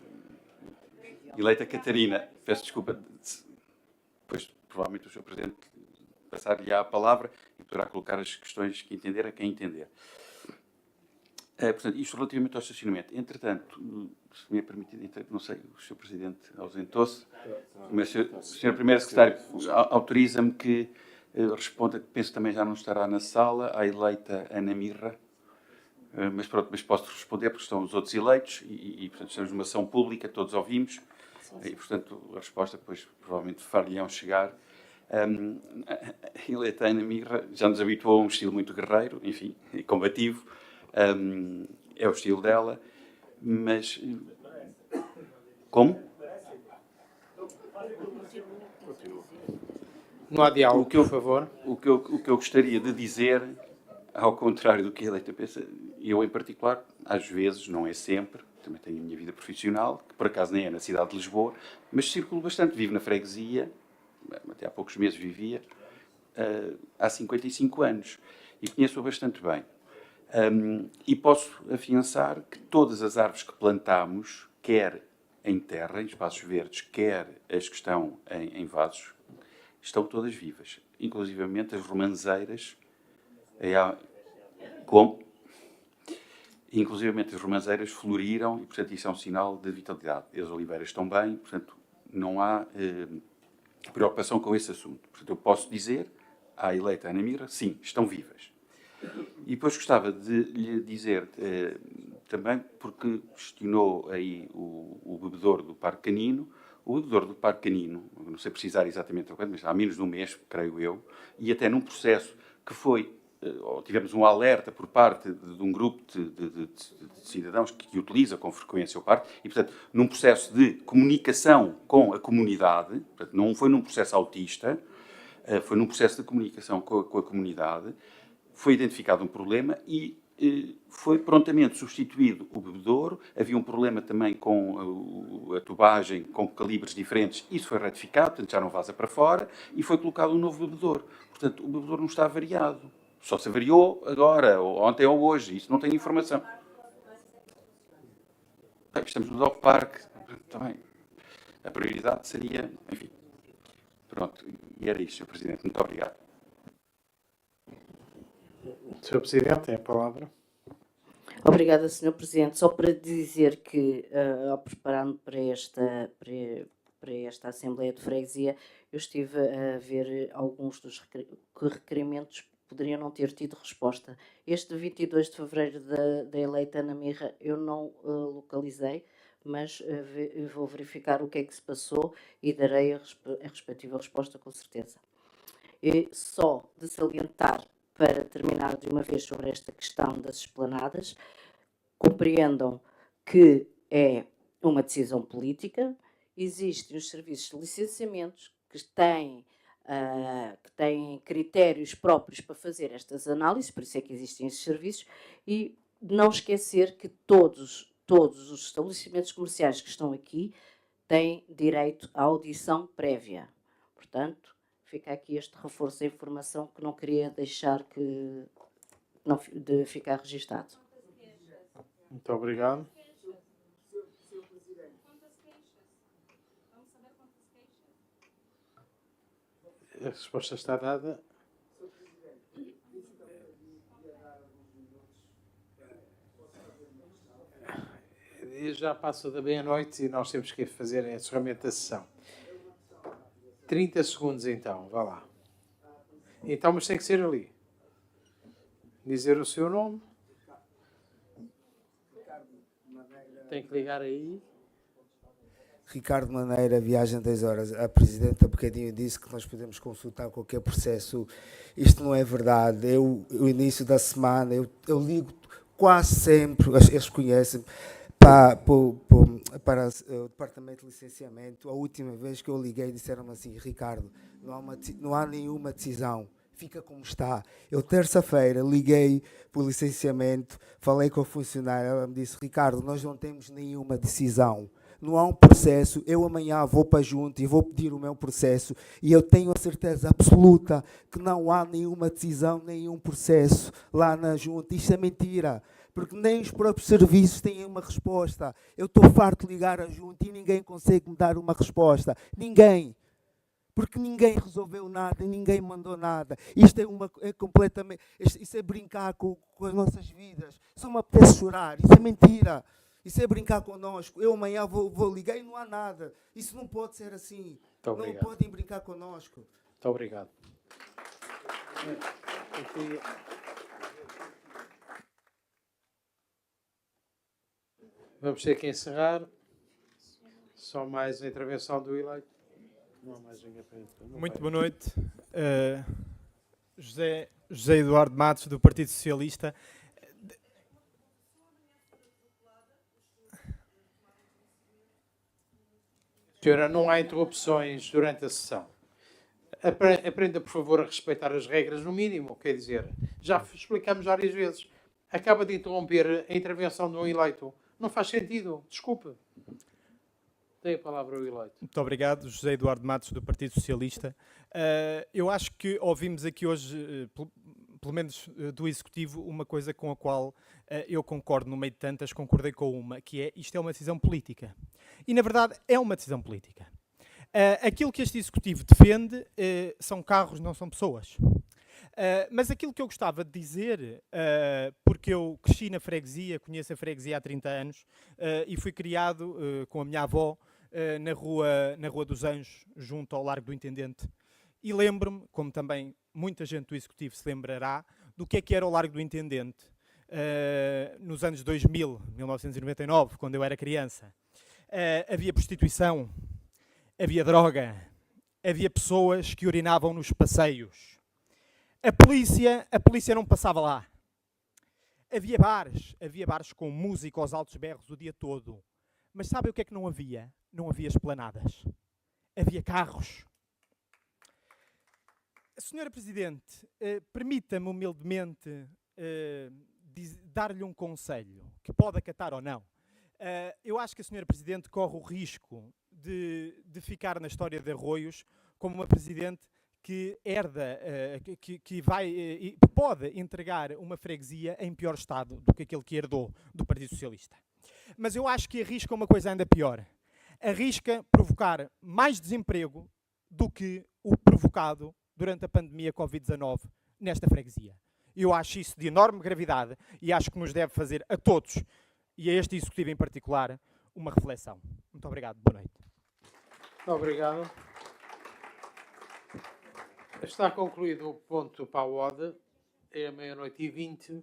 eleita Catarina, peço desculpa, pois provavelmente o Sr. Presidente passar-lhe a palavra e poderá colocar as questões que entender a quem entender. Portanto, isto relativamente ao estacionamento. Entretanto, se me é permitido, não sei, o Sr. Presidente ausentou-se, mas o Sr. Primeiro Secretário autoriza-me que responda, que penso também já não estará na sala, à eleita Ana Mirra, mas pronto, mas posso responder porque estão os outros eleitos e portanto, estamos numa ação pública, todos ouvimos, e portanto a resposta depois provavelmente far-lhe-ão chegar. A eleita Ana Mirra já nos habituou a um estilo muito guerreiro, enfim, e combativo, é o estilo dela, mas... Como? Não há diálogo, por favor. O que eu gostaria de dizer, ao contrário do que a eleita pensa, eu em particular, às vezes, não é sempre, também tenho a minha vida profissional, que por acaso nem é na cidade de Lisboa, mas circulo bastante, vivo na freguesia, até há poucos meses vivia, há 55 anos, e conheço-a bastante bem. E posso afiançar que todas as árvores que plantamos, quer em terra, em espaços verdes, quer as que estão em vasos, estão todas vivas, inclusivamente as romanzeiras, inclusivamente as romanzeiras floriram e, portanto, isso é um sinal de vitalidade. As oliveiras estão bem, portanto, não há preocupação com esse assunto. Portanto, eu posso dizer à eleita Ana Mirra, sim, estão vivas. E depois gostava de lhe dizer também porque questionou aí o bebedouro do Parque Canino. O bebedouro do Parque Canino, não sei precisar exatamente quando, mas há menos de um mês, creio eu, e até num processo que foi, tivemos um alerta por parte de um grupo de cidadãos que utiliza com frequência o parque, e, portanto, num processo de comunicação com a comunidade, portanto, não foi num processo autista, foi num processo de comunicação com a comunidade, foi identificado um problema e foi prontamente substituído o bebedouro. Havia um problema também com a tubagem com calibres diferentes. Isso foi retificado, portanto já não vaza para fora, e foi colocado um novo bebedouro. Portanto, o bebedouro não está avariado. Só se avariou agora, ou ontem ou hoje. Isso não tenho informação. Estamos no Dog Park. Também. A prioridade seria, enfim. Pronto, e era isto, Sr. Presidente. Muito obrigado. Sr. Presidente, tem a palavra. Obrigada, Sr. Presidente. Só para dizer que, ao preparar-me para esta Assembleia de Freguesia, eu estive a ver alguns dos requerimentos que poderiam não ter tido resposta. Este 22 de fevereiro da eleita Ana Mirra eu não localizei, mas vou verificar o que é que se passou e darei a respectiva resposta com certeza. E só de salientar, para terminar de uma vez sobre esta questão das esplanadas, compreendam que é uma decisão política, existem os serviços de licenciamentos que têm critérios próprios para fazer estas análises, por isso é que existem esses serviços, e não esquecer que todos os estabelecimentos comerciais que estão aqui têm direito à audição prévia. Portanto, fica aqui este reforço da informação que não queria deixar de ficar registado. Muito obrigado. A resposta está dada. Já passa da meia-noite e nós temos que fazer a encerramento da sessão. 30 segundos então, vá lá. Então, mas tem que ser ali. Dizer o seu nome. Tem que ligar aí. Ricardo Maneira, viagem 10 horas. A Presidente há bocadinho disse que nós podemos consultar qualquer processo. Isto não é verdade. O início da semana, eu ligo quase sempre, eles conhecem, para o Departamento de Licenciamento. A última vez que eu liguei, disseram-me assim: Ricardo, não há nenhuma decisão, fica como está. Eu, terça-feira, liguei para o licenciamento, falei com a funcionária, ela me disse: Ricardo, nós não temos nenhuma decisão. Não há um processo, eu amanhã vou para a junta e vou pedir o meu processo e eu tenho a certeza absoluta que não há nenhuma decisão, nenhum processo lá na junta. Isto é mentira, porque nem os próprios serviços têm uma resposta. Eu estou farto de ligar à junta e ninguém consegue me dar uma resposta. Ninguém. Porque ninguém resolveu nada, ninguém mandou nada. Isto é completamente... Isso é brincar com as nossas vidas. Só me apetece chorar. Isso é mentira. Isso é brincar connosco. Eu amanhã vou ligar e não há nada. Isso não pode ser assim. Não podem brincar connosco. Muito obrigado. Vamos ter que encerrar. Só mais a intervenção do eleito. Não há mais ninguém para Muito boa noite. José Eduardo Matos, do Partido Socialista. Senhora, não há interrupções durante a sessão. Aprenda, por favor, a respeitar as regras, no mínimo. Quer dizer, já explicamos várias vezes. Acaba de interromper a intervenção de um eleito. Não faz sentido. Desculpe. Tem a palavra o eleito. Muito obrigado, José Eduardo Matos, do Partido Socialista. Eu acho que ouvimos aqui hoje, pelo menos do Executivo, uma coisa com a qual eu concordo, no meio de tantas, concordei com uma, que é: isto é uma decisão política. E, na verdade, é uma decisão política. Aquilo que este Executivo defende são carros, não são pessoas. Mas aquilo que eu gostava de dizer, porque eu cresci na freguesia, conheço a freguesia há 30 anos e fui criado com a minha avó na Rua dos Anjos, junto ao Largo do Intendente. E lembro-me, como também muita gente do Executivo se lembrará, do que era o Largo do Intendente. nos anos 2000, 1999, quando eu era criança, havia prostituição, havia droga, havia pessoas que urinavam nos passeios. A polícia não passava lá. Havia bares com música aos altos berros o dia todo. Mas sabe o que é que não havia? Não havia esplanadas. Havia carros. Senhora Presidente, permita-me humildemente dar-lhe um conselho, que pode acatar ou não. Eu acho que a Senhora Presidente corre o risco de ficar na história de Arroios como uma Presidente que herda, que pode entregar uma freguesia em pior estado do que aquele que herdou do Partido Socialista. Mas eu acho que arrisca uma coisa ainda pior. Arrisca provocar mais desemprego do que o provocado durante a pandemia Covid-19 nesta freguesia. Eu acho isso de enorme gravidade e acho que nos deve fazer a todos, e a este Executivo em particular, uma reflexão. Muito obrigado. Boa noite. Muito obrigado. Está concluído o ponto para a ODE. É 00:20,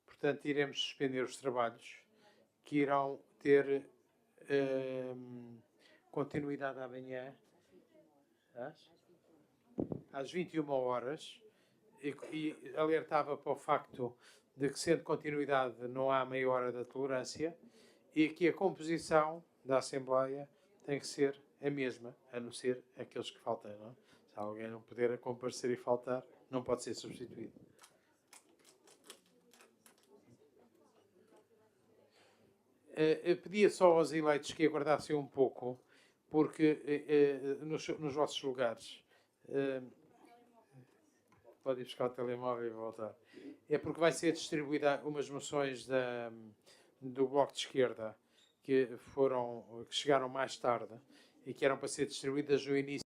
portanto iremos suspender os trabalhos que irão ter continuidade amanhã às 21 horas e alertava para o facto de que, sendo continuidade, não há meia hora da tolerância e que a composição da Assembleia tem que ser a mesma, a não ser aqueles que faltam. Não? Se alguém não puder comparecer e faltar, não pode ser substituído. Eu pedia só aos eleitos que aguardassem um pouco, porque nos vossos lugares... pode ir buscar o telemóvel e voltar. É porque vai ser distribuída umas moções do Bloco de Esquerda que chegaram mais tarde e que eram para ser distribuídas no início